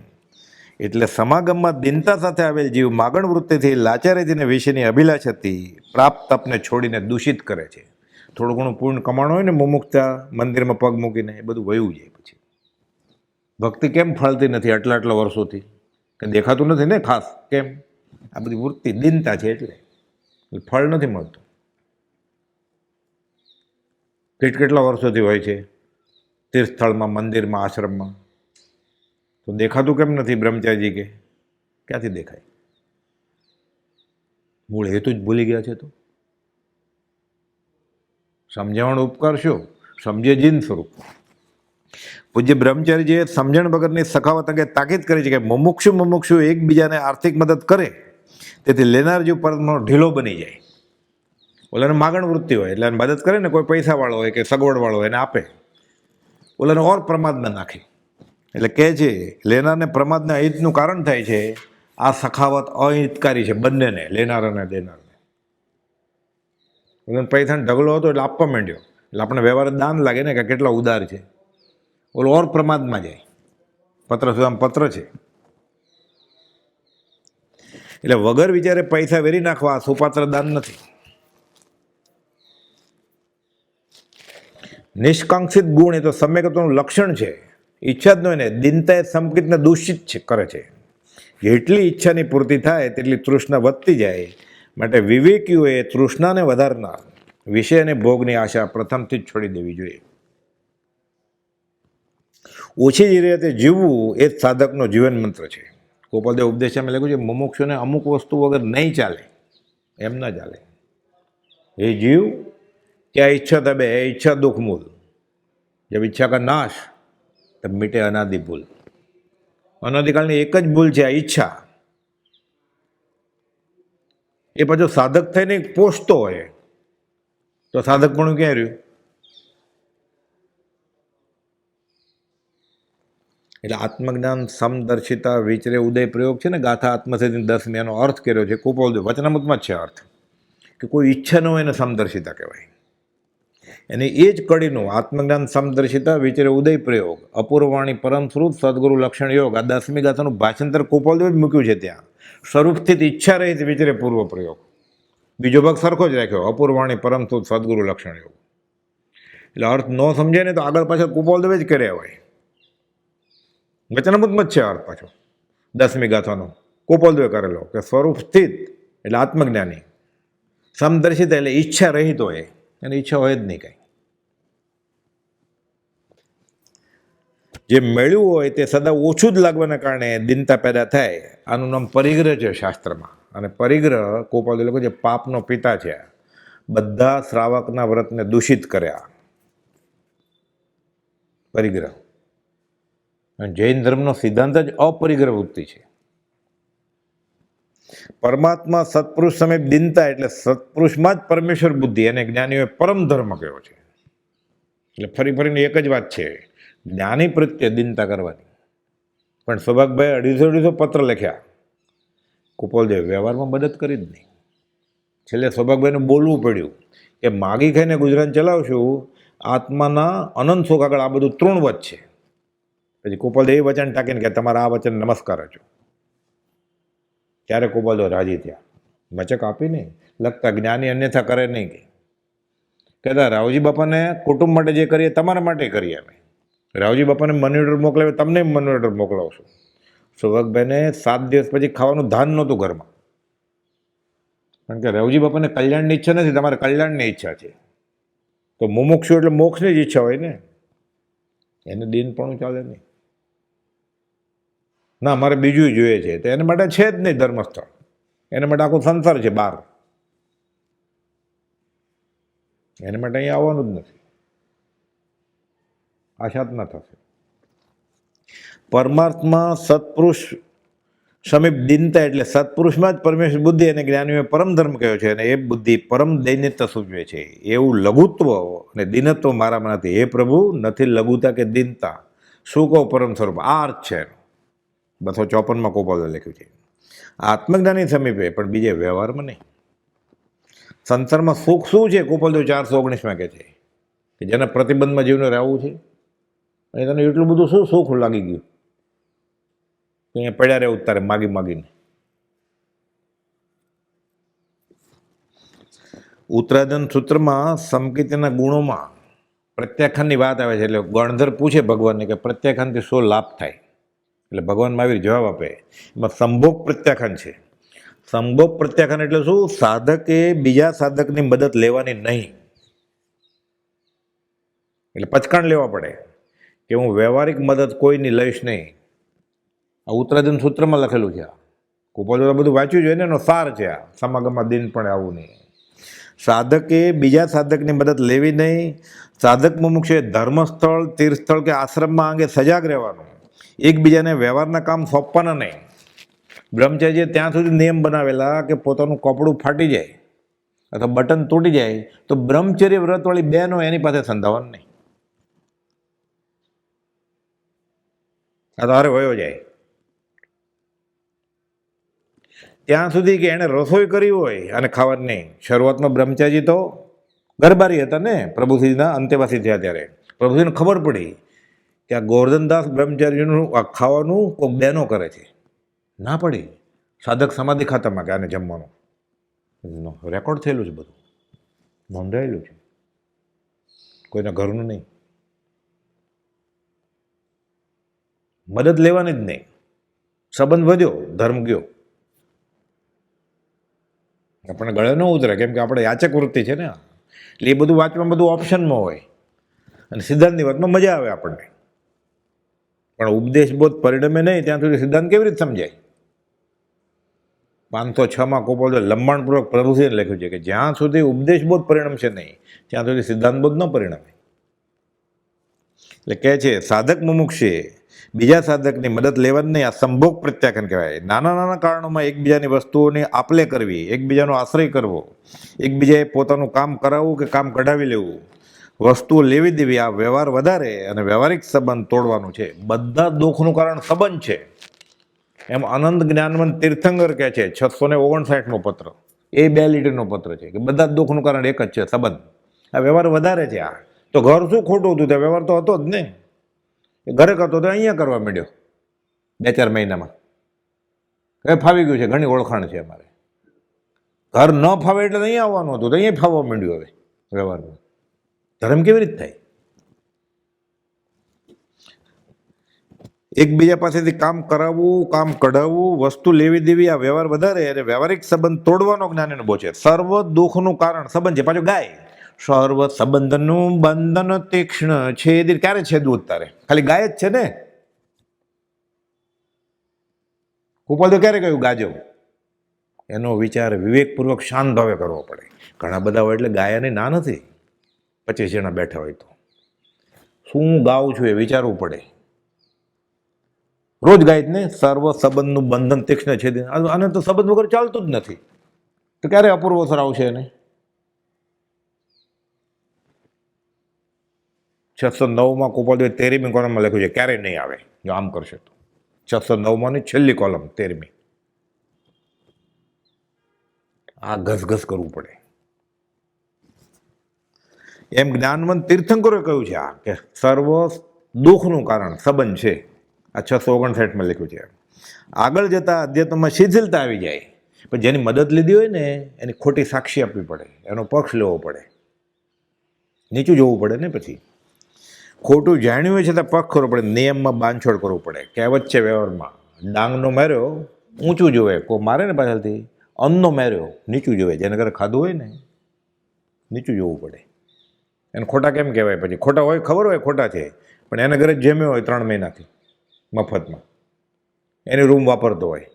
એટલે સમાગમમાં દિનતા સાથે આવેલ જીવ માગણ વૃત્તિથી લાચારીથી વિશેની અભિલાષાથી પ્રાપ્ત તપને છોડીને દૂષિત કરે છે. થોડું ઘણું પૂર્ણ કમાણું હોય ને મુમુક્ષતા મંદિરમાં પગ મૂકીને, એ બધું વયું જાય. પછી ભક્તિ કેમ ફળતી નથી આટલા વર્ષોથી? કે દેખાતું નથી ને ખાસ. કેમ? આ બધી વૃત્તિ દિનતા છે, એટલે ફળ નથી મળતું. કેટલા વર્ષોથી હોય છે તીર્થસ્થળમાં, મંદિરમાં, આશ્રમમાં, તો દેખાતું કેમ નથી? બ્રહ્મચારીજી કે ક્યાંથી દેખાય? મૂળ હેતુ જ ભૂલી ગયા છે. તો સમજાવવાનો ઉપકાર શું? સમજે જીન સ્વરૂપ. પૂજ્ય બ્રહ્મચારીજીએ સમજણ વગરની સખાવત અંગે તાકીદ કરી છે કે મુમુક્ષુ એકબીજાને આર્થિક મદદ કરે, તેથી લેનાર જીવ પરનો ઢીલો બની જાય. ઓલાને માગણ વૃત્તિ હોય એટલે મદદ કરે ને, કોઈ પૈસાવાળો હોય કે સગવડવાળો હોય એને આપે, ઓલાને ઓર પ્રમાદમાં નાખે. એટલે કહે છે લેનારને પ્રમાદને અહિતનું કારણ થાય છે. આ સખાવત અહિતકારી છે બંનેને, લેનાર અને દેનારને. પૈસાનો ઢગલો હતો એટલે આપવા માંડ્યો, એટલે આપણે વ્યવહાર દાન લાગે ને કે કેટલા ઉદાર છે. ઓલો ઓર પ્રમાદમાં જાય. પત્ર સુધામ પત્ર છે, એટલે વગર વિચારે પૈસા વેરી નાખવા સુપાત્ર દાન નથી. નિષ્કાંક્ષિત ગુણ એ તો સમ્યકત્વનું લક્ષણ છે. ઈચ્છા જ ન હોય ને, દિનતા એ સંકિતને દૂષિત કરે છે. જેટલી ઈચ્છાની પૂર્તિ થાય તેટલી તૃષ્ણા વધતી જાય. માટે વિવેકીઓએ તૃષ્ણાને વધારનાર વિષય અને ભોગની આશા પ્રથમથી જ છોડી દેવી જોઈએ. ઓછી રીતે જીવવું એ જ સાધકનો જીવન મંત્ર છે. ગોપાલદેવ ઉપદેશમાં લખ્યું છે મુમુક્ષુને અમુક વસ્તુ વગર નહીં ચાલે, એમ ના ચાલે. એ જીવ क्या इच्छा तबे है, इच्छा दुख मूल. जब इच्छा का नाश तब मिटे अनादि भूल. अनादिकालની એક જ ભૂલ છે આ ઈચ્છા. એ પાછો સાધક થઈને પોષતો હોય તો સાધક પણ ક્યાં રહ્યું? એટલે આત્મજ્ઞાન સમદર્શિતા વિચરે ઉદય પ્રયોગ છે ને, ગાથા આત્મસિદ્ધિ 10 એનો અર્થ કર્યો છે કુપોલદેવ વચનામૃતમાં જ છે અર્થ, કે કોઈ ઈચ્છા ન હોય એને સમદર્શિતા કહેવાય. અને એ જ કડીનું આત્મજ્ઞાન સમદર્શિતા વિચરે ઉદય પ્રયોગ, અપૂર્વવાણી પરમ સ્વરૂપ સદગુરુ લક્ષણ યોગ, આ 10મી ગાથાનું ભાષાંતર કુપોલદેવ જ મૂક્યું છે. ત્યાં સ્વરૂપસ્થિત ઈચ્છા રહિત વિચરે પૂર્વ પ્રયોગ, બીજો ભાગ સરખો જ રાખ્યો, અપૂર્વવાણી પરમ સ્વરૂપ સદગુરુ લક્ષણ યોગ. એટલે અર્થ ન સમજાય ને તો આગળ પાછળ કુપોલદેવે જ કર્યા હોય. વચનામૃતમાં જ છે અર્થ પાછો 10મી ગાથાનો કુપોલદેવે કરેલો, કે સ્વરૂપ સ્થિત એટલે આત્મજ્ઞાની, સમદર્શિત એટલે ઈચ્છા રહિત હોય, અને ઈચ્છા હોય જ નહીં કાંઈ. જે મેળવ્યું હોય તે સદા ઓછું જ લાગવાના કારણે દિનતા પેદા થાય. આનું નામ પરિગ્રહ છે શાસ્ત્રમાં. અને પરિગ્રહ ગોપાલદેવ લખ્યું છે પાપનો પિતા છે. બધા શ્રાવકના વ્રતને દૂષિત કર્યા. પરિગ્રહ. અને જૈન ધર્મનો સિદ્ધાંત જ અપરિગ્રહ વૃત્તિ છે. પરમાત્મા સત્પુરુષ સમીપ દિનતા એટલે સત્પુરુષમાં જ પરમેશ્વર બુદ્ધિ, અને જ્ઞાનીઓએ પરમ ધર્મ કયો છે. એટલે ફરી ફરીને એક જ વાત છે, જ્ઞાની પ્રત્યે દીનતા કરવાની. પણ સૌભાગભાઈ 250 પત્ર લખ્યા, કુપોલદેવ વ્યવહારમાં મદદ કરી જ નહીં. છેલ્લે સૌભાગભાઈને બોલવું પડ્યું કે માગી ખાઈને ગુજરાન ચલાવશું, આત્માના અનંત સુખ આગળ આ બધું તૃણવત છે. પછી કુપોલદેવ એ વચન ટાંકીને કે તમારા આ વચન નમસ્કાર છો. ત્યારે કુપોલદેવ રાજી થયા. મચક આપી નહીં, લખતા જ્ઞાની અન્યથા કરે નહીં. કહેતા રાવજી બાપાને કુટુંબ માટે જે કરીએ તમારા માટે કરીએ અમે. રાવજી બાપાને મની ઓર્ડર મોકલાવે, તમને મની ઓર્ડર મોકલાવશું. સૌભાગભાઈને 7 દિવસ પછી ખાવાનું ધાન નહોતું ઘરમાં, કારણ કે રાવજી બાપાને કલ્યાણની ઈચ્છા નથી, તમારે કલ્યાણની ઈચ્છા છે. તો મુમુક્ષુ એટલે મોક્ષની જ ઈચ્છા હોય ને, એને દિનપણું ચાલે નહીં. ના મારે બીજું જોઈએ છે, તો એના માટે છે જ નહીં ધર્મસ્થળ, એના માટે આખો સંસાર છે બહાર, એના માટે અહીંયા આવવાનું જ નથી. આશાત ન થશે. પરમાર્થમાં સત્પુરુષ સમીપ દિનતા એટલે સત્પુરુષમાં જ પરમેશ્વર બુદ્ધિ અને જ્ઞાનીઓએ પરમ ધર્મ કહ્યો છે, અને એ બુદ્ધિ પરમ દૈન્યતા સૂચવે છે. એવું લઘુત્વ અને દિનત્વ મારામાં નથી. હે પ્રભુ, નથી લઘુતા કે દિનતા, શું કહો પરમ સ્વરૂપ. આ અર્થ છે 254 કોપાલે લખ્યું છે. આત્મજ્ઞાની સમીપે, પણ બીજે વ્યવહારમાં નહીં. સંસારમાં સુખ શું છે? કોપાલદેવ 419 કહે છે કે જેના પ્રતિબંધમાં જીવને રહેવું છે, અને તને એટલું બધું શું સુખ લાગી ગયું તો અહીંયા પડ્યા રહે ઉતારે માગી માગીને. ઉત્તરાધન સૂત્રમાં સમકીર્તિના ગુણોમાં પ્રત્યાખ્યાનની વાત આવે છે. એટલે ગણધર પૂછે ભગવાનને કે પ્રત્યાખ્યાનથી શું લાભ થાય? એટલે ભગવાન મહાવીર જવાબ આપે. એમાં સંભોગ પ્રત્યાખ્યાન છે. સંભોગ પ્રત્યાખ્યાન એટલે શું? સાધકે બીજા સાધકની મદદ લેવાની નહીં. એટલે પચકાણ લેવા પડે કે હું વ્યવહારિક મદદ કોઈની લઈશ નહીં. આ ઉત્તરાધન સૂત્રમાં લખેલું છે. કુપોલદેવ બધું વાંચ્યું જોઈએ ને, એનો સાર છે આ. સમાગમમાં દિન પણ આવું નહીં. સાધકે બીજા સાધકની મદદ લેવી નહીં. સાધક મુમુક્ષે ધર્મસ્થળ, તીર્થસ્થળ કે આશ્રમમાં અંગે સજાગ રહેવાનું. એકબીજાને વ્યવહારના કામ સોંપવાના નહીં. બ્રહ્મચર્ય ત્યાં સુધી નિયમ બનાવેલા કે પોતાનું કપડું ફાટી જાય અથવા બટન તૂટી જાય તો બ્રહ્મચર્ય વ્રતવાળી બહેનો એની પાસે સંધાવવાનું નહીં. આ તો હારે વયો જાય. ત્યાં સુધી કે એણે રસોઈ કરી હોય અને ખાવાની નહીં. શરૂઆતમાં બ્રહ્મચારી તો ગરબારી હતા ને, પ્રભુશ્રીના અંતેવાસી થયા ત્યારે પ્રભુશ્રીને ખબર પડી કે આ ગોરધનદાસ બ્રહ્મચારીનું આ ખાવાનું કોઈક બહેનો કરે છે. ના પડી. સાધક સમાધિ ખાતામાં કે આને જમવાનું રેકોર્ડ થયેલું છે, બધું નોંધાયેલું છે, કોઈના ઘરનું નહીં. મદદ લેવાની જ નહીં. સંબંધ વધ્યો, ધર્મ ગયો. આપણે ગળે ન ઉતરે, કેમ કે આપણે યાચક વૃત્તિ છે ને. એટલે એ બધું વાંચવામાં બધું ઓપ્શનમાં હોય, અને સિદ્ધાંતની વાતમાં મજા આવે આપણને. પણ ઉપદેશબોધ પરિણમે નહીં ત્યાં સુધી સિદ્ધાંત કેવી રીતે સમજાય? 506 કોપાલદેવ લંબાણપૂર્વક પ્રભુશ્રીને લખ્યું છે કે જ્યાં સુધી ઉપદેશબોધ પરિણમશે નહીં ત્યાં સુધી સિદ્ધાંતબોધ ન પરિણમે. એટલે કહે છે સાધક મુમુક્ષે બીજા સાધકની મદદ લેવાની નહીં. આ સંભોગ પ્રત્યાખ્યાન કહેવાય. નાના નાના કારણોમાં એકબીજાની વસ્તુઓની આપલે કરવી, એકબીજાનો આશ્રય કરવો, એકબીજાએ પોતાનું કામ કરાવવું કે કામ કઢાવી લેવું, વસ્તુઓ લેવી દેવી, આ વ્યવહાર વધારે અને વ્યવહારિક સંબંધ તોડવાનું છે. બધા દુઃખનું કારણ સંબંધ છે. એમ અનંત જ્ઞાનવંત તીર્થંકર કહે છે 659મો પત્ર, એ 2 લીટરનો પત્ર છે કે બધા દુઃખનું કારણ એક જ છે, સંબંધ. આ વ્યવહાર વધારે છે. આ તો ઘર શું ખોટું હતું? ત્યાં વ્યવહાર તો હતો જ ને. ઘરે કરતો તો અહીંયા કરવા માંડ્યો 2-4 મહિનામાં. હવે ફાવી ગયું છે, ઘણી ઓળખાણ છે અમારે. ઘર ન ફાવે એટલે અહીંયા આવવાનું હતું, તો અહીંયા ફાવવા માંડ્યું. હવે વ્યવહારમાં ધર્મ કેવી રીતે થાય? એકબીજા પાસેથી કામ કરાવવું, કામ કઢાવવું, વસ્તુ લેવી દેવી, આ વ્યવહાર વધારે અને વ્યવહારિક સંબંધ તોડવાનો જ્ઞાનીનો બોધ છે. સર્વ દુઃખનું કારણ સંબંધ છે. પાછો ગાય સર્વ સંબંધનું બંધન તીક્ષ્ણ છેદ. ક્યારે છેદવું? તારે ખાલી ગાય જ છે ને. કુપોલદેવ ક્યારે કહ્યું ગાજો? એનો વિચાર વિવેકપૂર્વક શાંત ભાવે કરવો પડે. ઘણા બધા હોય એટલે ગાયાની ના નથી. 25 જણા બેઠા હોય તો શું ગાઉં છું એ વિચારવું પડે. રોજ ગાય જ ને સર્વ સંબંધનું બંધન તીક્ષ્ણ છેદ. આને તો સંબંધ વગર ચાલતું જ નથી, તો ક્યારે અપૂર્વસર આવશે એને? 609માં ગોપાલદેવે 13મી કોલમમાં લખ્યું છે ક્યારેય નહીં આવે જો આમ કરશે તો. 609માંની છેલ્લી કોલમ 13મી. આ ઘસઘસ કરવું પડે એમ જ્ઞાનવંત તીર્થંકરોએ કહ્યું છે આ કે સર્વ દુઃખનું કારણ સંબંધ છે. આ 659માં લખ્યું છે. આગળ જતાં અધ્યાત્મમાં શિથિલતા આવી જાય પણ જેની મદદ લીધી હોય ને એની ખોટી સાક્ષી આપવી પડે, એનો પક્ષ લેવો પડે, નીચું જોવું પડે ને. પછી ખોટું જાણ્યું હોય છતાં પક્ષ કરવો પડે, નિયમમાં બાંધછોડ કરવું પડે. કહેવત છે વ્યવહારમાં, ડાંગનો માર્યો ઊંચું જોવે, કોઈ મારે ને પાછળથી અન્નનો માર્યો નીચું જોવે. જેને ઘરે ખાધું હોય ને નીચું જોવું પડે. એને ખોટા કેમ કહેવાય? પછી ખોટા હોય, ખબર હોય ખોટા છે, પણ એને ઘરે જમ્યો હોય 3 મહિનાથી મફતમાં, એની રૂમ વાપરતો હોય.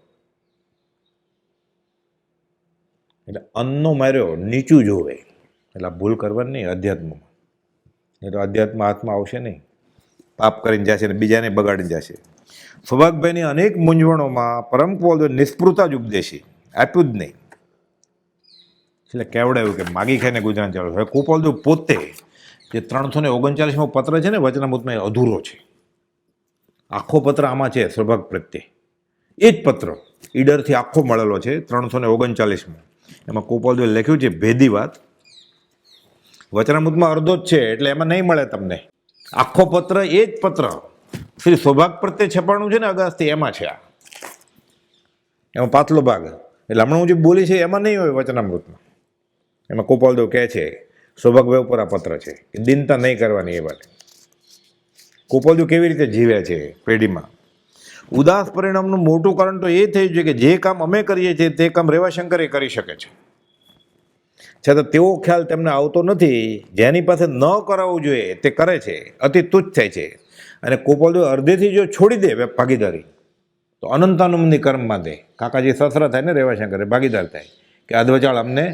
એટલે અન્નનો માર્યો નીચું જોવે. એટલે ભૂલ કરવાની નહીં અધ્યાત્મમાં. એ તો અધ્યાત્મ હાથમાં આવશે નહીં, પાપ કરીને જશે ને બીજાને બગાડીને જશે. સૌભાગભાઈની અનેક મૂંઝવણોમાં પરમ ગોપાલદેવે નિષ્પૃતા જ ઉપદેશી આપ્યું જ નહીં. એટલે કેવડાવ્યું કે માગી ખાઈને ગુજરાન ચાલુ. હવે ગોપાલદેવ પોતે જે 339માં પત્ર છે ને વચનામૃતમાં, એ અધૂરો છે. આખો પત્ર આમાં છે સૌભાગ પ્રત્યે. એ જ પત્ર ઈડરથી આખો મળેલો છે 339માં. એમાં ગોપાલદેવે લખ્યું છે ભેદી વાત. વચનામૃતમાં અડધો જ છે એટલે એમાં નહીં મળે તમને. આખો પત્ર એ જ પત્ર શ્રી સૌભાગ પ્રત્યે છપાણું છે ને અગાસથી, એમાં છે. આ એમાં પાછલો ભાગ, એટલે હમણાં હું જે બોલી છે એમાં નહીં હોય વચનામૃતમાં. એમાં ગોપાલદેવ કહે છે સૌભાગભાઈ ઉપર આ પત્ર છે કે દિનતા નહીં કરવાની. એ વાત ગોપાલદેવ કેવી રીતે જીવે છે પેઢીમાં. ઉદાસ પરિણામનું મોટું કારણ તો એ થયું છે કે જે કામ અમે કરીએ છીએ તે કામ રેવાશંકર એ કરી શકે છે, છતાં તેવો ખ્યાલ તેમને આવતો નથી. જેની પાસે ન કરાવવું જોઈએ તે કરે છે, અતિ તુચ્છ થાય છે. અને ગોપાલદેવ અડધેથી જો છોડી દે ભાગીદારી તો અનંતાનુમની કર્મમાં દે. કાકાજી સસરા થાય ને રેવાશંકર ભાગીદાર થાય કે અધવચાળ અમને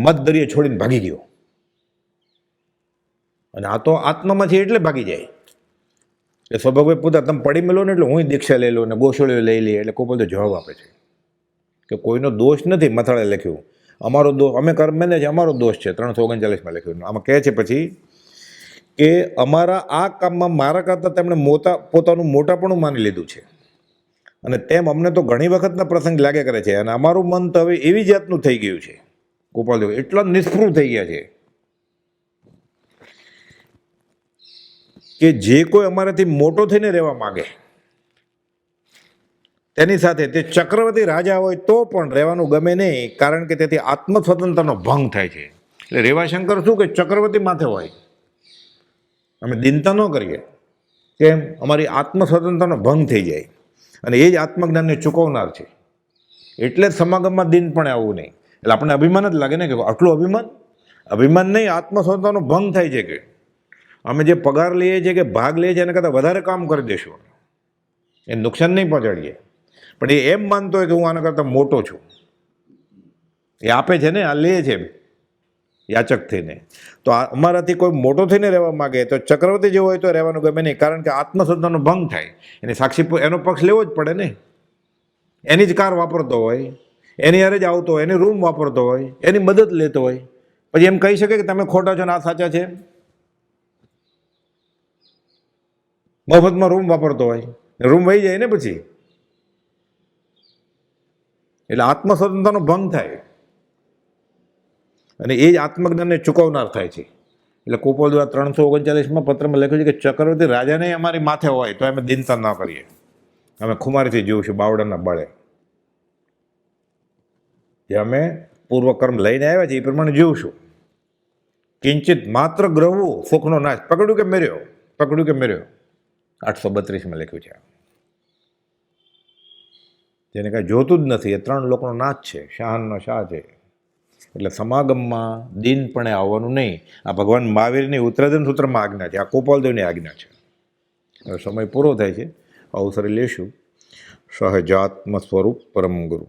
મત દરિયે છોડીને ભાગી ગયો. અને આ તો આત્મામાં છે એટલે ભાગી જાય. એટલે સૌભાગભાઈ પૂછતા તમે પડી મેલો ને એટલે હું દીક્ષા લઈ લઉં ને ગોસળીઓ લઈ લઈએ. એટલે ગોપાલદેવ જવાબ આપે છે કે કોઈનો દોષ નથી. મથાળે લખ્યું અમારો દોષ, અમે કર્મ મેને છે, અમારો દોષ છે. 339માં લખ્યું. આમાં કહે છે પછી કે અમારા આ કામમાં મારા કરતાં તેમણે પોતાનું મોટાપણું માની લીધું છે અને તેમ અમને તો ઘણી વખતના પ્રસંગ લાગે કરે છે. અને અમારું મન તો હવે એવી જાતનું થઈ ગયું છે. ગોપાલદેવ એટલા નિષ્ફળ થઈ ગયા છે કે જે કોઈ અમારાથી મોટો થઈને રહેવા માગે તેની સાથે તે ચક્રવર્તી રાજા હોય તો પણ રહેવાનું ગમે નહીં, કારણ કે તેથી આત્મ સ્વતંત્રનો ભંગ થાય છે. એટલે રેવાશંકર શું કે ચક્રવર્તી માથે હોય, અમે દિનતા ન કરીએ. કેમ? અમારી આત્મ સ્વતંત્રનો ભંગ થઈ જાય. અને એ જ આત્મજ્ઞાનને ચૂકવનાર છે. એટલે જ સમાગમમાં દિન પણ આવવું નહીં. એટલે આપણને અભિમાન જ લાગે ને કે આટલું અભિમાન નહીં, આત્મ સ્વતંત્રનો ભંગ થાય છે કે અમે જે પગાર લઈએ છીએ કે ભાગ લઈએ છીએ એના કરતાં વધારે કામ કરી દઈશું, એ નુકસાન નહીં પહોંચાડીએ. પણ એ એમ માનતો હોય કે હું આના કરતાં મોટો છું. એ આપે છે ને, આ લે છે યાચક થઈને. તો અમારાથી કોઈ મોટો થઈને રહેવા માગે તો ચક્રવર્તી જેવો હોય તો રહેવાનું ગમે નહીં, કારણ કે આત્મસત્તાનો ભંગ થાય. એની સાક્ષી એનો પક્ષ લેવો જ પડે ને. એની જ કાર વાપરતો હોય, એની હારે જ આવતો હોય, એની રૂમ વાપરતો હોય, એની મદદ લેતો હોય, પછી એમ કહી શકે કે તમે ખોટા છો ને આ સાચા છે? મફતમાં રૂમ વાપરતો હોય, રૂમ વહી જાય ને પછી. એટલે આત્મ સ્વતંત્રનો ભંગ થાય અને એ જ આત્મજ્ઞાનને ચૂકવનાર થાય છે. એટલે ગોપાલદેવ 339માં પત્રમાં લખ્યું છે કે ચક્રવર્તી રાજાને અમારી માથે હોય તો અમે દિનતા ન કરીએ, અમે ખુમારીથી જીવશું બાવડાના બળે. જે અમે પૂર્વકર્મ લઈને આવ્યા છીએ એ પ્રમાણે જીવશું. કિંચિત માત્ર ગ્રહવું સુખનો નાશ, પકડ્યું કે મેર્યો, 832માં લખ્યું છે. જેને કાંઈ જોતું જ નથી એ 3 લોકનો નાશ છે, શાહનો શાહ છે. એટલે સમાગમમાં દિનપણે આવવાનું નહીં. આ ભગવાન મહાવીરની ઉત્તરાધન સૂત્રમાં આજ્ઞા છે, આ ગોપાલદેવની આજ્ઞા છે. હવે સમય પૂરો થાય છે, અવસરે લેશું. સહજાત્મ સ્વરૂપ પરમ ગુરુ.